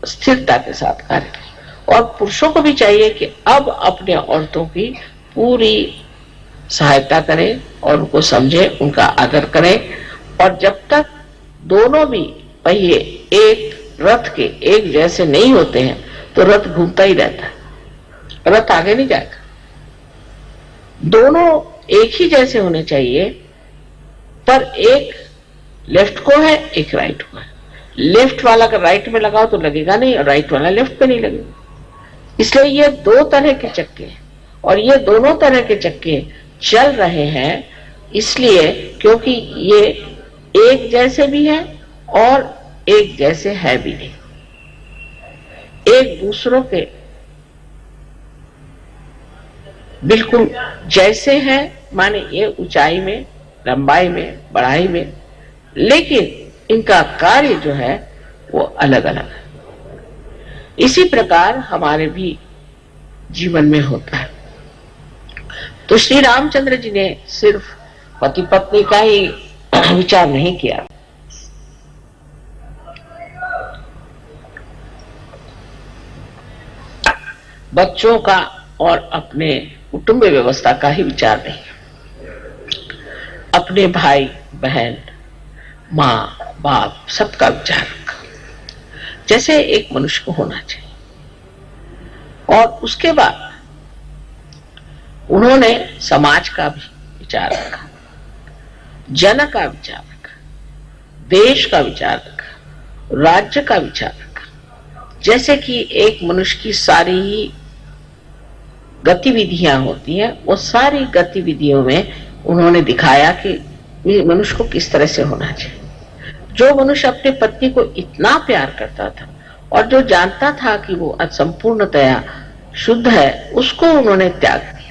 स्थिरता के साथ कार्य करें। और पुरुषों को भी चाहिए कि अब अपने औरतों की पूरी सहायता करें और उनको समझे, उनका आदर करें। और जब तक दोनों भी पहिए एक रथ के एक जैसे नहीं होते हैं तो रथ घूमता ही रहता है, रथ आगे नहीं जाएगा। दोनों एक ही जैसे होने चाहिए, पर एक लेफ्ट को है, एक राइट को है। लेफ्ट वाला अगर राइट में लगाओ तो लगेगा नहीं, और राइट वाला लेफ्ट पे नहीं लगेगा। इसलिए ये दो तरह के चक्के हैं, और ये दोनों तरह के चक्के चल रहे हैं इसलिए क्योंकि ये एक जैसे भी है और एक जैसे है भी नहीं। एक दूसरों के बिल्कुल जैसे हैं, माने ये ऊंचाई में, लंबाई में, बढ़ाई में, लेकिन इनका कार्य जो है वो अलग अलग है। इसी प्रकार हमारे भी जीवन में होता है। तो श्री रामचंद्र जी ने सिर्फ पति पत्नी का ही विचार नहीं किया, बच्चों का और अपने कुटुंब व्यवस्था का ही विचार नहीं, अपने भाई बहन, माँ बाप सबका विचार रखा, जैसे एक मनुष्य को होना चाहिए। और उसके बाद उन्होंने समाज का भी विचार रखा, जन का विचार रखा, देश का विचार रखा, राज्य का विचार रखा। जैसे कि एक मनुष्य की सारी गतिविधियां होती हैं, वो सारी गतिविधियों में उन्होंने दिखाया कि मनुष्य को किस तरह से होना चाहिए। जो मनुष्य अपने पत्नी को इतना प्यार करता था और जो जानता था कि वो संपूर्णतया शुद्ध है, उसको उन्होंने त्याग दिया।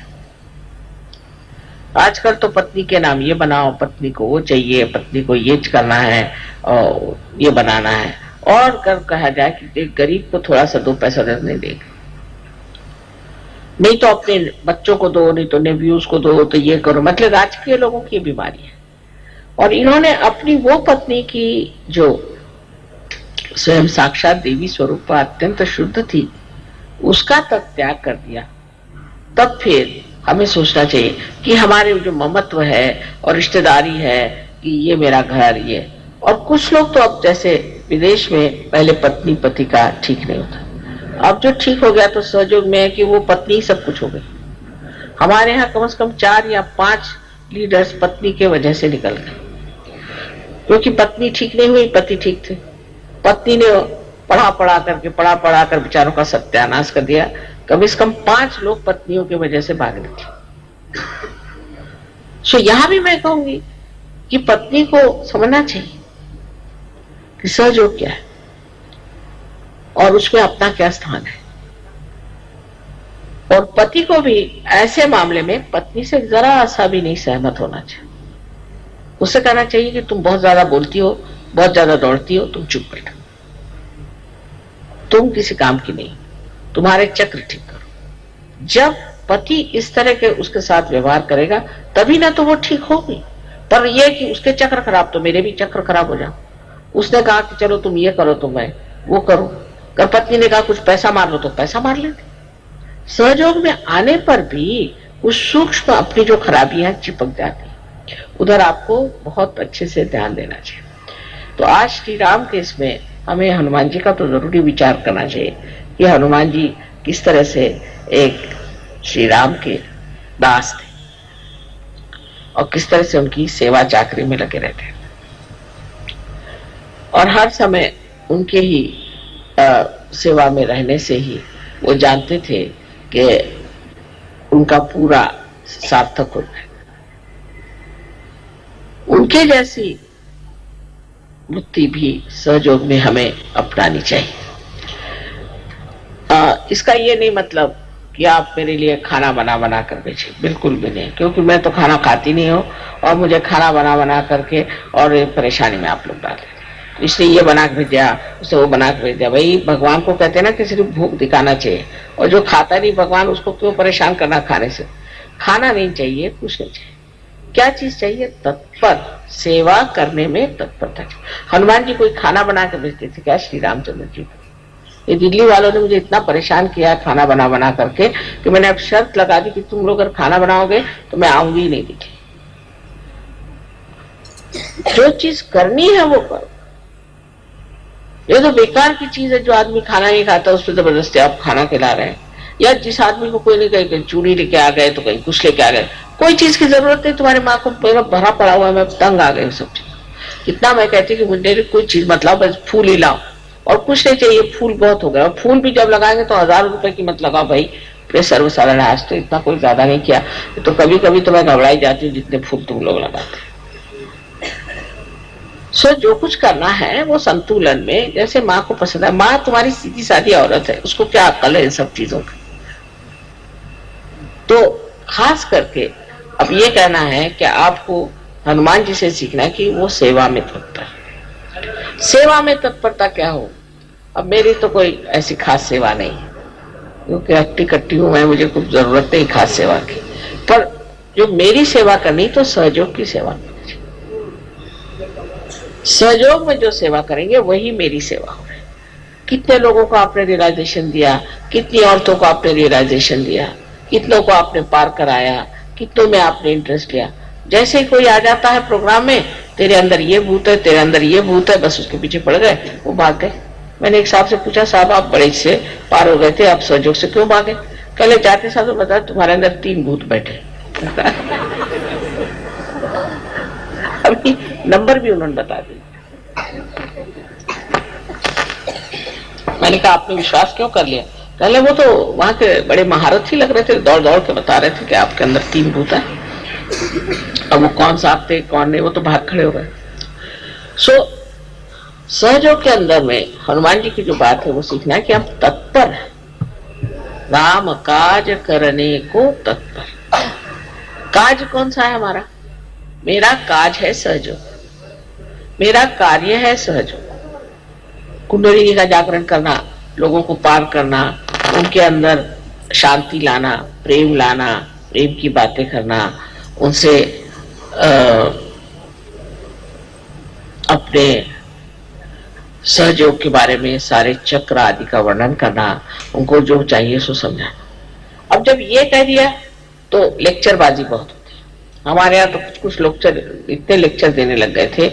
आजकल तो पत्नी के नाम ये बनाओ, पत्नी को वो चाहिए, पत्नी को ये करना है और ये बनाना है, और कर कहा जाए कि गरीब को थोड़ा सा दो पैसा नहीं देगा, नहीं तो अपने बच्चों को दो, नहीं तो नेव्यूज को दो, तो ये करो। मतलब राजकीय लोगों की बीमारी है। और इन्होंने अपनी वो पत्नी की जो स्वयं साक्षात देवी स्वरूप अत्यंत शुद्ध थी, उसका तक त्याग कर दिया। तब फिर हमें सोचना चाहिए कि हमारे जो ममत्व है और रिश्तेदारी है कि ये मेरा घर, ये। और कुछ लोग तो अब जैसे विदेश में पहले पत्नी पति का ठीक नहीं होता, अब जो ठीक हो गया तो सहयोग में है कि वो पत्नी सब कुछ हो गई। हमारे यहाँ कम से कम 4 या 5 लीडर्स पत्नी के वजह से निकल गए, क्योंकि पत्नी ठीक नहीं हुई, पति ठीक थे। पत्नी ने पढ़ा कर विचारों का सत्यानाश कर दिया। कम से कम 5 लोग पत्नियों की वजह से भाग गए थे। सो यहां भी मैं कहूंगी कि पत्नी को समझना चाहिए कि सहयोग क्या है और उसमें अपना क्या स्थान है। और पति को भी ऐसे मामले में पत्नी से जरा सा भी नहीं सहमत होना चाहिए। उसे कहना चाहिए कि तुम बहुत ज्यादा बोलती हो, बहुत ज्यादा दौड़ती हो, तुम चुप बैठो, तुम किसी काम की नहीं, तुम्हारे चक्र ठीक करो। जब पति इस तरह के उसके साथ व्यवहार करेगा तभी ना तो वो ठीक होगी। पर यह कि उसके चक्र खराब तो मेरे भी चक्र खराब हो जाओ। उसने कहा कि चलो तुम ये करो तो मैं वो करो, कर पत्नी ने कहा कुछ पैसा मार लो तो पैसा मार लेते। सहयोग में आने पर भी उस सूक्ष्म अपनी जो खराबियां चिपक जाती, उधर आपको बहुत अच्छे से ध्यान देना चाहिए। तो आज श्री राम के इसमें हमें हनुमान जी का तो जरूरी विचार करना चाहिए कि हनुमान जी किस तरह से एक श्री राम के दास थे और किस तरह से उनकी सेवा चाकरी में लगे रहते हैं, और हर समय उनके ही सेवा में रहने से ही वो जानते थे कि उनका पूरा सार्थक हो जाए। उनके जैसी वृत्ति भी सहयोग में हमें अपनानी चाहिए। इसका ये नहीं मतलब कि आप मेरे लिए खाना बना कर बेचे, बिल्कुल भी नहीं, क्योंकि मैं तो खाना खाती नहीं हूँ और मुझे खाना बना करके और परेशानी में आप लोग डाल देते, इसलिए ये बना के भेज दिया, उसे वो बना के भेज दिया। भाई भगवान को कहते हैं ना कि सिर्फ भूख दिखाना चाहिए, और जो खाता नहीं भगवान उसको क्यों परेशान करना खाने से। खाना नहीं चाहिए, कुछ नहीं चाहिए। क्या चीज चाहिए? तत्पर सेवा करने में तत्परता चाहिए। हनुमान जी कोई खाना बना के भेजते थे क्या श्री रामचंद्र जी को? ये दिल्ली वालों ने मुझे इतना परेशान किया खाना बना करके कि मैंने अब शर्त लगा दी कि तुम लोग अगर खाना बनाओगे तो मैं आऊंगी ही नहीं दिखे। जो चीज करनी है वो करो। ये तो बेकार की चीज है जो आदमी खाना नहीं खाता उस पर जबरदस्ती आप खाना खिला रहे हैं। या जिस आदमी को कोई नहीं कहीं चूड़ी लेके आ गए तो कहीं कुछ लेके आ गए, कोई चीज की जरूरत नहीं, तुम्हारी माँ को भरा पड़ा हुआ है, मैं तंग आ गई सब चीज। कितना मैं कहती कि मुझे कोई चीज मत लाओ, बस फूल ही लाओ, और कुछ नहीं चाहिए, फूल बहुत हो गया। और फूल भी जब लगाएंगे तो 1000 रुपए की मत लगाओ भाई, प्रेशर वसारा आज तो इतना कोई ज्यादा नहीं किया। तो कभी कभी तो मैं घबराई जाती हूँ जितने फूल तुम लोग लगाते। सो जो कुछ करना है वो संतुलन में, जैसे माँ को पसंद है। माँ तुम्हारी सीधी सादी औरत है, उसको क्या अक्ल है इन सब चीजों की। तो खास करके अब ये कहना है कि आपको हनुमान जी से सीखना है कि वो सेवा में तत्पर। सेवा में तत्परता क्या हो? अब मेरी तो कोई ऐसी खास सेवा नहीं है, क्योंकि अट्टी कट्टी हूं मैं, मुझे कुछ जरूरत नहीं खास सेवा की। पर जो मेरी सेवा करनी तो सहयोग की सेवा करनी, सहयोग में जो सेवा करेंगे वही मेरी सेवा हो। कितने लोगों को आपने रियलाइजेशन दिया, कितनी औरतों को आपने रियलाइजेशन दिया, कितनों को आपने पार कराया, कितनों में आपने इंटरेस्ट लिया। जैसे ही कोई आ जाता है प्रोग्राम में, तेरे अंदर ये भूत है, तेरे अंदर ये भूत है, बस उसके पीछे पड़ गए, वो भाग गए। मैंने एक साहब से पूछा, साहब आप बड़े से पार हो गए थे, आप सहयोग से क्यों भागे? कल जाते साहब तो बताया तुम्हारे अंदर 3 भूत बैठे। अभी नंबर भी उन्होंने बता दिया। मैंने कहा आपने विश्वास क्यों कर लिया? पहले वो तो वहां के बड़े महारथ ही लग रहे थे, दौड़ दौड़ के बता रहे थे कि आपके अंदर 3 भूत है। अब वो कौन साहब थे कौन नहीं, वो तो भाग खड़े हो गए। सो सहयोग के अंदर में हनुमान जी की जो बात है वो सीखना है कि हम तत्पर हैं, राम काज करने को तत्पर। काज कौन सा है हमारा? मेरा काज है सहयोग, मेरा कार्य है सहयोग। कुंडलिनी का जागरण करना, लोगों को पार करना, उनके अंदर शांति लाना, प्रेम लाना, प्रेम की बातें करना, उनसे अपने सहयोग के बारे में सारे चक्र आदि का वर्णन करना, उनको जो चाहिए सो समझाना। अब जब ये कह दिया तो लेक्चरबाजी बहुत होती है। हमारे यहाँ तो कुछ लेक्चर, इतने लेक्चर देने लग गए थे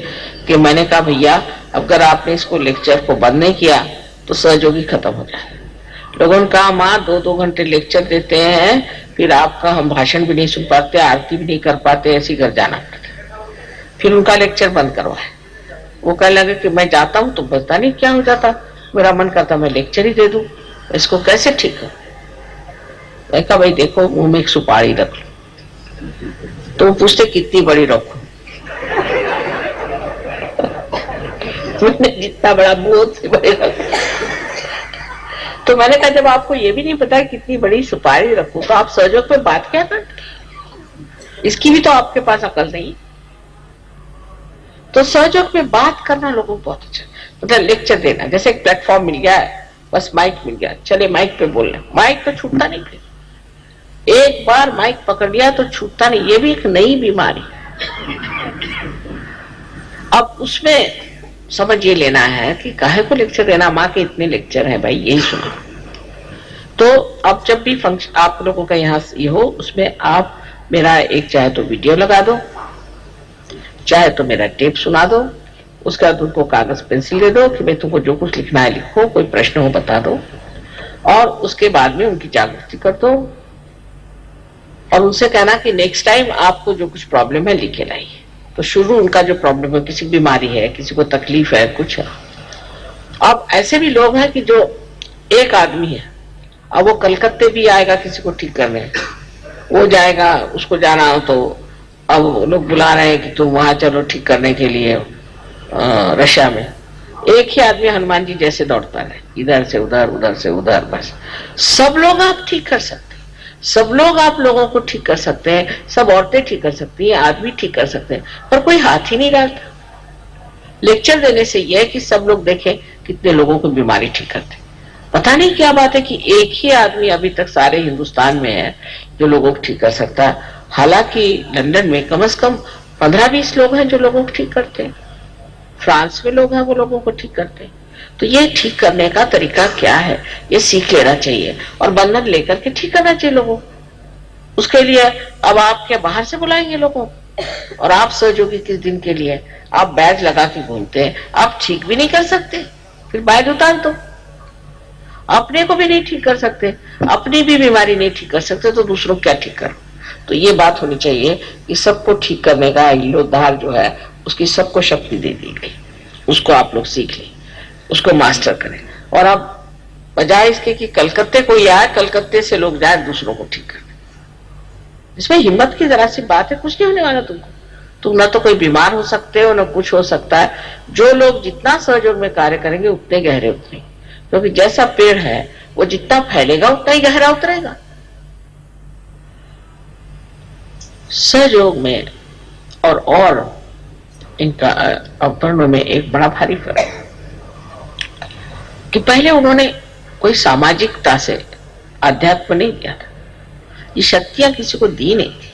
कि मैंने कहा भैया अगर आपने इसको लेक्चर को बंद नहीं किया तो सहयोगी खत्म हो जाए। लोगों ने कहा माँ 2-2 घंटे लेक्चर देते हैं, फिर आपका हम भाषण भी नहीं सुन पाते, आरती भी नहीं कर पाते, ऐसे घर जाना पड़ता। फिर उनका लेक्चर बंद करवाए। वो कहने लगे कि मैं जाता हूँ तो पता नहीं क्या हो जाता, मेरा मन करता मैं लेक्चर ही दे दूं, इसको कैसे ठीक है? मैं कहा भाई देखो मुंह में एक सुपारी रख लो। तो वो पूछते कितनी बड़ी रखो? जितना बड़ा मुंह से बड़े रखो। तो मैंने कहा जब आपको ये भी नहीं पता कितनी बड़ी सुपारी रखूं तो आप सहयोग पे बात क्या करते? इसकी भी तो आपके पास अकल नहीं। तो सहयोग पे बात करना लोगों को बहुत अच्छा, मतलब लेक्चर देना। जैसे एक प्लेटफॉर्म मिल गया है, बस माइक मिल गया, चले माइक पे बोलना, माइक तो छूटता नहीं। फिर एक बार माइक पकड़ लिया तो छूटता नहीं। ये भी एक नई बीमारी। अब उसमें समझ ये लेना है कि काहे को लेक्चर देना, माँ के इतने लेक्चर हैं भाई, यही सुनो। तो अब जब भी फंक्शन आप लोगों का यहाँ ये हो, उसमें आप मेरा एक चाहे तो वीडियो लगा दो, चाहे तो मेरा टेप सुना दो, उसके बाद उनको कागज पेंसिल दे दो कि भाई तुमको जो कुछ लिखना है लिखो, कोई प्रश्न हो बता दो, और उसके बाद में उनकी जागृति कर दो और उनसे कहना कि नेक्स्ट टाइम आपको जो कुछ प्रॉब्लम है लिखे लाइए। तो शुरू उनका जो प्रॉब्लम है, किसी बीमारी है, किसी को तकलीफ है, कुछ है। अब ऐसे भी लोग हैं कि जो एक आदमी है, अब वो कलकत्ते भी आएगा किसी को ठीक करने, वो जाएगा, उसको जाना हो तो अब लोग बुला रहे हैं कि तुम वहां चलो ठीक करने के लिए रशिया में। एक ही आदमी हनुमान जी जैसे दौड़ता है, इधर से उधर, उधर से उधर, बस। सब लोग आप ठीक कर सकते, सब लोग आप लोगों को ठीक कर सकते हैं, सब औरतें ठीक कर सकती हैं, आदमी ठीक कर सकते हैं, पर कोई हाथ ही नहीं डालता। लेक्चर देने से यह है कि सब लोग देखें कितने लोगों को बीमारी ठीक करते। पता नहीं क्या बात है कि एक ही आदमी अभी तक सारे हिंदुस्तान में है जो लोगों को ठीक कर सकता है। हालांकि लंदन में कम से कम 15-20 लोग हैं जो लोगों को ठीक करते हैं, फ्रांस में लोग हैं वो लोगों को ठीक करते हैं। तो ये ठीक करने का तरीका क्या है, ये सीख लेना चाहिए और बंधन लेकर के ठीक करना चाहिए लोगों। उसके लिए अब आप क्या बाहर से बुलाएंगे लोगों, और आप सहयोगी किस दिन के लिए आप बैज लगा के घूमते हैं, आप ठीक भी नहीं कर सकते, फिर बैज उतार दो। अपने को भी नहीं ठीक कर सकते, अपनी भी बीमारी नहीं ठीक कर सकते, तो दूसरों क्या ठीक करो। तो ये बात होनी चाहिए कि सबको ठीक करने का इल्लोद्धार जो है उसकी सबको शक्ति दे दी गई, उसको आप लोग सीख लें, उसको मास्टर करें। और अब बजाय इसके कि कलकत्ते कोई आए, कलकत्ते से लोग जाए दूसरों को ठीक करने, इसमें हिम्मत की जरा सी बात है, कुछ नहीं होने वाला तुमको। तुम न तो कोई बीमार हो सकते हो, न कुछ हो सकता है। जो लोग जितना सहयोग में कार्य करेंगे उतने गहरे उतरेंगे, क्योंकि जैसा पेड़ है वो जितना फैलेगा उतना ही गहरा उतरेगा। सहयोग में और इनका अवतरणों में एक बड़ा भारी फर्क है कि पहले उन्होंने कोई सामाजिकता से अध्यात्म नहीं दिया था, ये शक्तियां किसी को दी नहीं थी,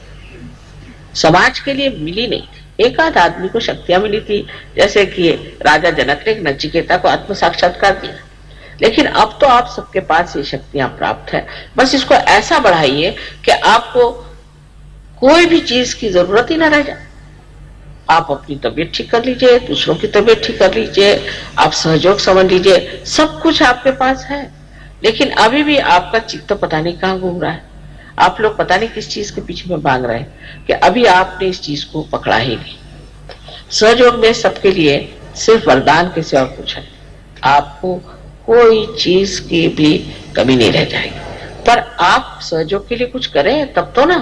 समाज के लिए मिली नहीं थी। एक आध आदमी को शक्तियां मिली थी, जैसे कि राजा जनक ने नचिकेता को आत्म साक्षात्कार दिया। लेकिन अब तो आप सबके पास ये शक्तियां प्राप्त है, बस इसको ऐसा बढ़ाइए कि आपको कोई भी चीज की जरूरत ही ना रह जाए। आप अपनी तबीयत ठीक कर लीजिए, दूसरों की तबीयत ठीक कर लीजिए, आप सहयोग समझ लीजिए, सब कुछ आपके पास है। लेकिन अभी भी आपका चित्त पता नहीं कहां घूम रहा है, आप लोग पता नहीं किस चीज के पीछे में भाग रहे हैं कि अभी आपने इस चीज को पकड़ा ही नहीं। सहयोग में सबके लिए सिर्फ वरदान के सिवा कुछ है, आपको कोई चीज की भी कमी नहीं रह जाएगी। पर आप सहयोग के लिए कुछ करें तब तो ना,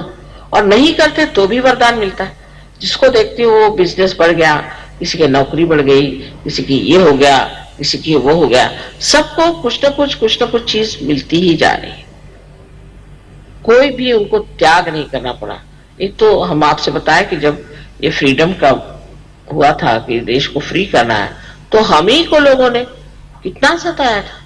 और नहीं करते तो भी वरदान मिलता है। जिसको देखते हो वो बिजनेस बढ़ गया, किसी की नौकरी बढ़ गई, किसी की ये हो गया, किसी की वो हो गया, सबको कुछ न कुछ चीज मिलती ही जा रही है। कोई भी उनको त्याग नहीं करना पड़ा। एक तो हम आपसे बताएं कि जब ये फ्रीडम का हुआ था कि देश को फ्री करना है, तो हम ही को लोगों ने कितना सताया था,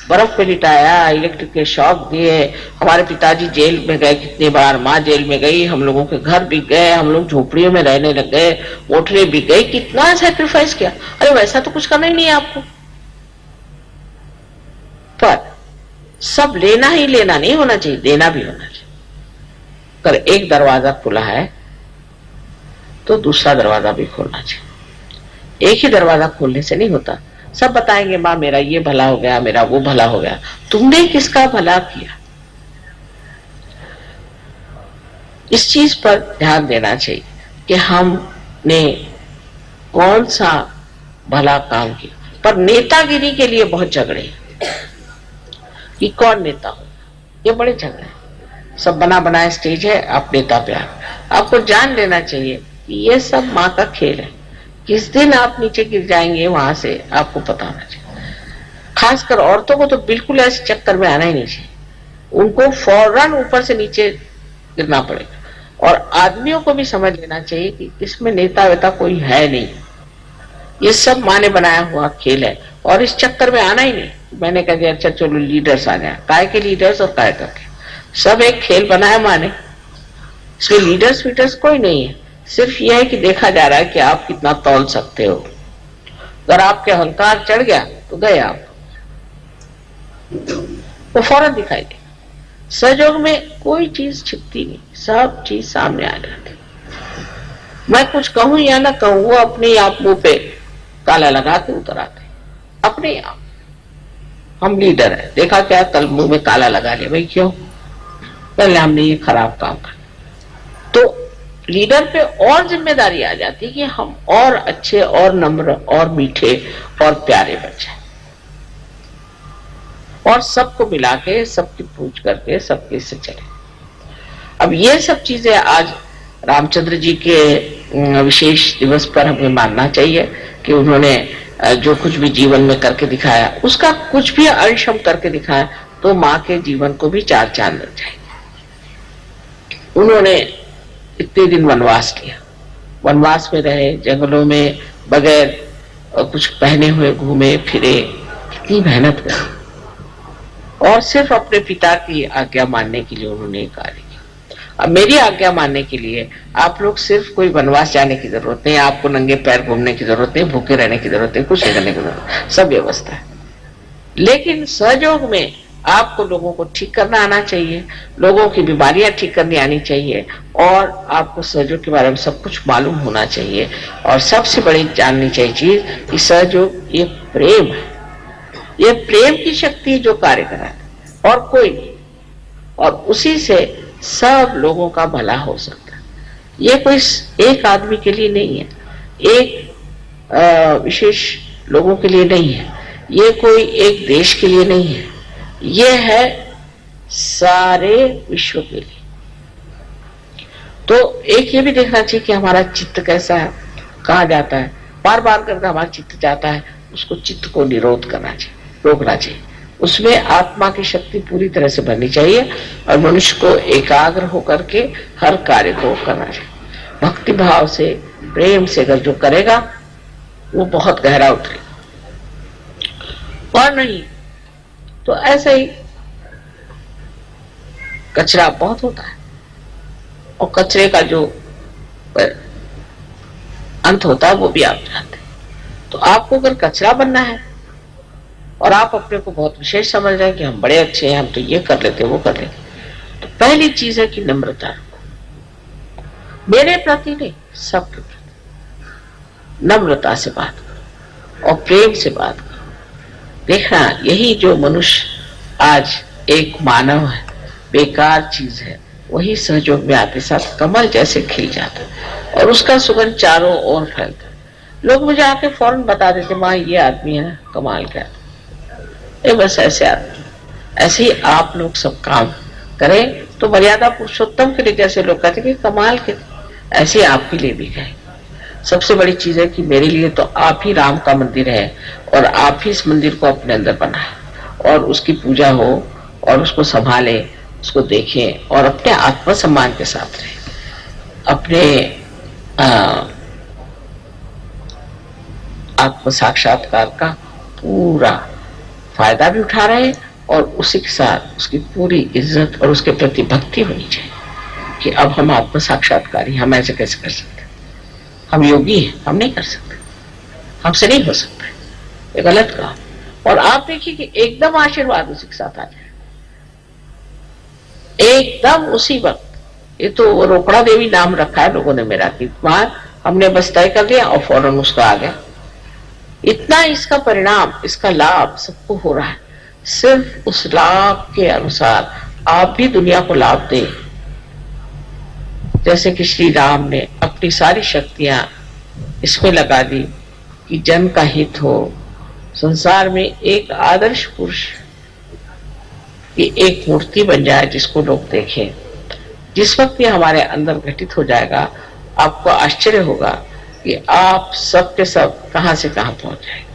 बर्फ पे लिटाया, इलेक्ट्रिक के शॉक दिए, हमारे पिताजी जेल में गए कितनी बार, माँ जेल में गई, हम लोगों के घर बिक गए, हम लोग झोपड़ियों में रहने लग गए, मोटरें बिक गई, कितना सैक्रिफाइस किया। अरे वैसा तो कुछ करना ही नहीं है आपको। पर सब लेना ही लेना नहीं होना चाहिए, देना भी होना चाहिए। अगर एक दरवाजा खुला है तो दूसरा दरवाजा भी खोलना चाहिए। एक ही दरवाजा खोलने से नहीं होता। सब बताएंगे माँ मेरा ये भला हो गया, मेरा वो भला हो गया, तुमने किसका भला किया? इस चीज पर ध्यान देना चाहिए कि हमने कौन सा भला काम किया। पर नेतागिरी के लिए बहुत झगड़े कि कौन नेता हो, ये बड़े झगड़े। सब बना बनाया स्टेज है, आप नेता पे आपको जान लेना चाहिए कि ये सब माँ का खेल है। किस दिन आप नीचे गिर जाएंगे वहां से आपको पता होना चाहिए। खासकर औरतों को तो बिल्कुल ऐसे चक्कर में आना ही नहीं चाहिए, उनको फौरन ऊपर से नीचे गिरना पड़ेगा। और आदमियों को भी समझ लेना चाहिए कि इसमें नेता वेता कोई है नहीं, ये सब माँ ने बनाया हुआ खेल है, और इस चक्कर में आना ही नहीं। मैंने कह दिया अच्छा चलो लीडर्स आ गए, काय के लीडर्स और काय करके, सब एक खेल बनाया माँ ने, इसमें लीडर्स वीडर्स कोई नहीं है। सिर्फ यह है कि देखा जा रहा है कि आप कितना तौल सकते हो। अगर आपके अहंकार चढ़ गया तो गए आप, वो फौरन दिखाई दे। सहयोग में कोई चीज छिपती नहीं, सब चीज सामने आ जाती। मैं कुछ कहूं या ना कहूं, वो अपने आप मुंह पे ताला लगा के उतर आते अपने आप। हम लीडर है, देखा क्या कल मुंह में ताला लगा लिया, भाई क्यों? पहले हमने ये खराब काम कर। तो लीडर पे और जिम्मेदारी आ जाती है कि हम और अच्छे और नम्र और मीठे और प्यारे बन जाए, और सबको मिला के सबकी पूछ करके सबके से चले। अब ये सब चीजें आज रामचंद्र जी के विशेष दिवस पर हमें मानना चाहिए कि उन्होंने जो कुछ भी जीवन में करके दिखाया, उसका कुछ भी अंश हम करके दिखाया तो माँ के जीवन को भी चार चांद लग जाएंगे। उन्होंने इतने दिन वनवास किया, वनवास में रहे, जंगलों में बगैर कुछ पहने हुए घूमे फिरे, कितनी मेहनत करी, और सिर्फ अपने पिता की आज्ञा मानने के लिए उन्होंने कार्य किया। अब मेरी आज्ञा मानने के लिए आप लोग सिर्फ कोई वनवास जाने की जरूरत नहीं, आपको नंगे पैर घूमने की जरूरत नहीं, भूखे रहने की जरूरत नहीं, कुछ नहीं करने की जरूरत, सब व्यवस्था है। लेकिन सहयोग में आपको लोगों को ठीक करना आना चाहिए, लोगों की बीमारियां ठीक करनी आनी चाहिए, और आपको सहयोग के बारे में सब कुछ मालूम होना चाहिए। और सबसे बड़ी जाननी चाहिए चीज कि सहयोग ये प्रेम है, ये प्रेम की शक्ति जो कार्य कर रहा है और कोई नहीं। और उसी से सब लोगों का भला हो सकता है। ये कोई एक आदमी के लिए नहीं है, एक विशेष लोगों के लिए नहीं है, ये कोई एक देश के लिए नहीं है, ये है सारे विश्व के लिए। तो एक ये भी देखना चाहिए कि हमारा चित्त कैसा है, कहाँ जाता है। बार बार करके हमारा चित्त जाता है, उसको चित्त को निरोध करना चाहिए, रोकना चाहिए। उसमें आत्मा की शक्ति पूरी तरह से बननी चाहिए और मनुष्य को एकाग्र होकर के हर कार्य को करना चाहिए। भक्ति भाव से, प्रेम से अगर जो करेगा वो बहुत गहरा उतरेगा, और नहीं तो ऐसे ही कचरा बहुत होता है, और कचरे का जो अंत होता है वो भी आप जानते हैं। तो आपको अगर कचरा बनना है और आप अपने को बहुत विशेष समझ रहे हैं कि हम बड़े अच्छे हैं, हम तो ये कर लेते वो कर लेते, तो पहली चीज है कि नम्रता रखो, मेरे प्रति नहीं सबके प्रति नम्रता से बात करो और प्रेम से बात करो। देखना यही जो मनुष्य आज एक मानव है, बेकार चीज है, वही सहयोग में आते साथ कमल जैसे खिल जाता है और उसका सुगंध चारों ओर फैलता है। लोग मुझे आके फौरन बता देते, माँ ये आदमी है ना कमाल का, ये बस ऐसे आदमी। ऐसे ही आप लोग सब काम करें तो मर्यादा पुरुषोत्तम के लिए जैसे लोग कहते कि कमाल के, ऐसे आपके लिए भी कहें। सबसे बड़ी चीज है कि मेरे लिए तो आप ही राम का मंदिर है और आप ही इस मंदिर को अपने अंदर बनाए और उसकी पूजा हो और उसको संभाले, उसको देखें और अपने आत्मसम्मान के साथ रहे, अपने आत्म साक्षात्कार का पूरा फायदा भी उठा रहे और उसी के साथ उसकी पूरी इज्जत और उसके प्रति भक्ति होनी चाहिए कि अब हम आत्म साक्षात्कारी, हम ऐसे कैसे कर सकते, हम योगी हैं, हम नहीं कर सकते, हमसे नहीं हो सकता, ये गलत काम। और आप देखिए कि एकदम आशीर्वाद उसी के साथ आ जाए, एकदम उसी वक्त। ये तो रोकड़ा देवी नाम रखा है लोगों ने मेरा, कि वहां हमने बस तय कर दिया और फौरन उसका आ गया। इतना इसका परिणाम, इसका लाभ सबको हो रहा है। सिर्फ उस लाभ के अनुसार आप भी दुनिया को लाभ दें, जैसे कि श्री राम ने अपनी सारी शक्तियां इसमें लगा दी कि जन का हित हो, संसार में एक आदर्श पुरुष की एक मूर्ति बन जाए जिसको लोग देखें। जिस वक्त ये हमारे अंदर घटित हो जाएगा, आपको आश्चर्य होगा कि आप सब के सब कहां से कहां पहुंच जाएंगे।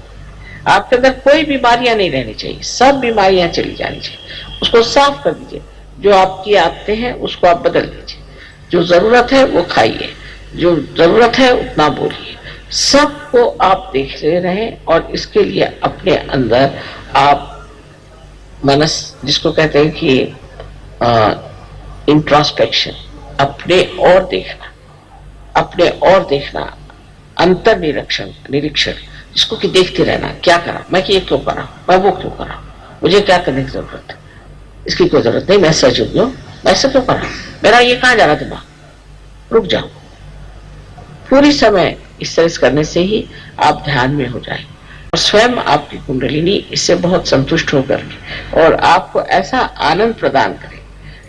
आपके अंदर कोई बीमारियां नहीं रहनी चाहिए, सब बीमारियां चली जानी चाहिए। उसको साफ कर दीजिए, जो आपकी आदतें हैं उसको आप बदल दीजिए, जो जरूरत है वो खाइए, जो जरूरत है उतना बोलिए, सबको आप देख रहे और इसके लिए अपने अंदर आप मनस, जिसको कहते हैं कि इंट्रोस्पेक्शन, अपने और देखना, अपने और देखना, अंतर निरीक्षण, जिसको कि देखते रहना, क्या करा मैं, कि ये क्यों करा मैं, वो क्यों करा, मुझे क्या करने की जरूरत है, इसकी कोई जरूरत नहीं, मैं सच हूं, मैं ऐसा क्यों करा, मेरा ये कहां जा रहा दिमाग, रुक जाओ। पूरी समय इस तरह करने से ही आप ध्यान में हो जाए और स्वयं आपकी कुंडलिनी इससे बहुत संतुष्ट होकर और आपको ऐसा आनंद प्रदान करे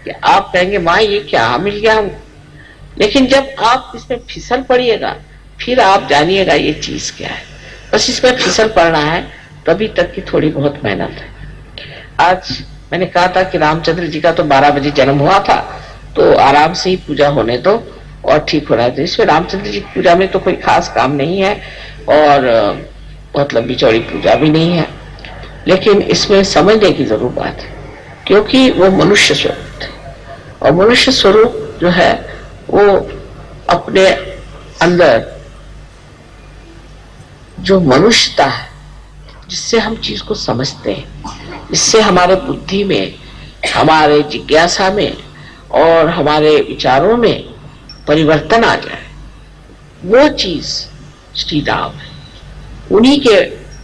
कि आप कहेंगे माँ ये क्या मिल गया हमको। लेकिन जब आप इसमें फिसल पड़िएगा फिर आप जानिएगा ये चीज क्या है। बस इसमें फिसल पड़ना है, तभी तक की थोड़ी बहुत मेहनत है। आज मैंने कहा था कि रामचंद्र जी का तो 12 बजे जन्म हुआ था, तो आराम से ही पूजा होने दो और ठीक हो रहा है। इसमें रामचंद्र जी की पूजा में तो कोई खास काम नहीं है और बहुत लंबी चौड़ी पूजा भी नहीं है, लेकिन इसमें समझने की जरूर बात है, क्योंकि वो मनुष्य स्वरूप थे और मनुष्य स्वरूप जो है वो अपने अंदर जो मनुष्यता है, जिससे हम चीज को समझते हैं, जिससे हमारे बुद्धि में, हमारे जिज्ञासा में और हमारे विचारों में परिवर्तन आ जाए, वो चीज श्री राम है। उन्हीं के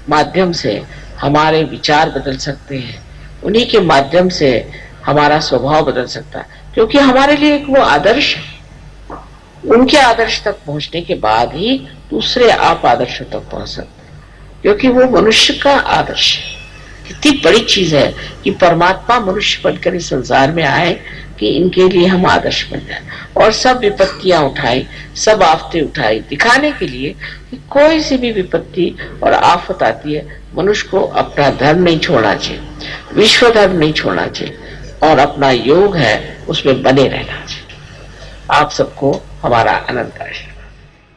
माध्यम से हमारे विचार बदल सकते हैं, उन्हीं के माध्यम से हमारा स्वभाव बदल सकता है, क्योंकि हमारे लिए एक वो आदर्श है। उनके आदर्श तक पहुंचने के बाद ही दूसरे आप आदर्शों तक पहुंच सकते हैं, क्योंकि वो मनुष्य का आदर्श है। कितनी बड़ी चीज है कि परमात्मा मनुष्य बनकर इस संसार में आए, कि इनके लिए हम आदर्श बन जाए और सब विपत्तियां उठाई, सब आफतें उठाई, दिखाने के लिए कि कोई सी भी विपत्ति और आफत आती है, मनुष्य को अपना धर्म नहीं छोड़ना चाहिए, विश्व धर्म नहीं छोड़ना चाहिए और अपना योग है उसमें बने रहना चाहिए। आप सबको हमारा अनंत आशीर्वाद।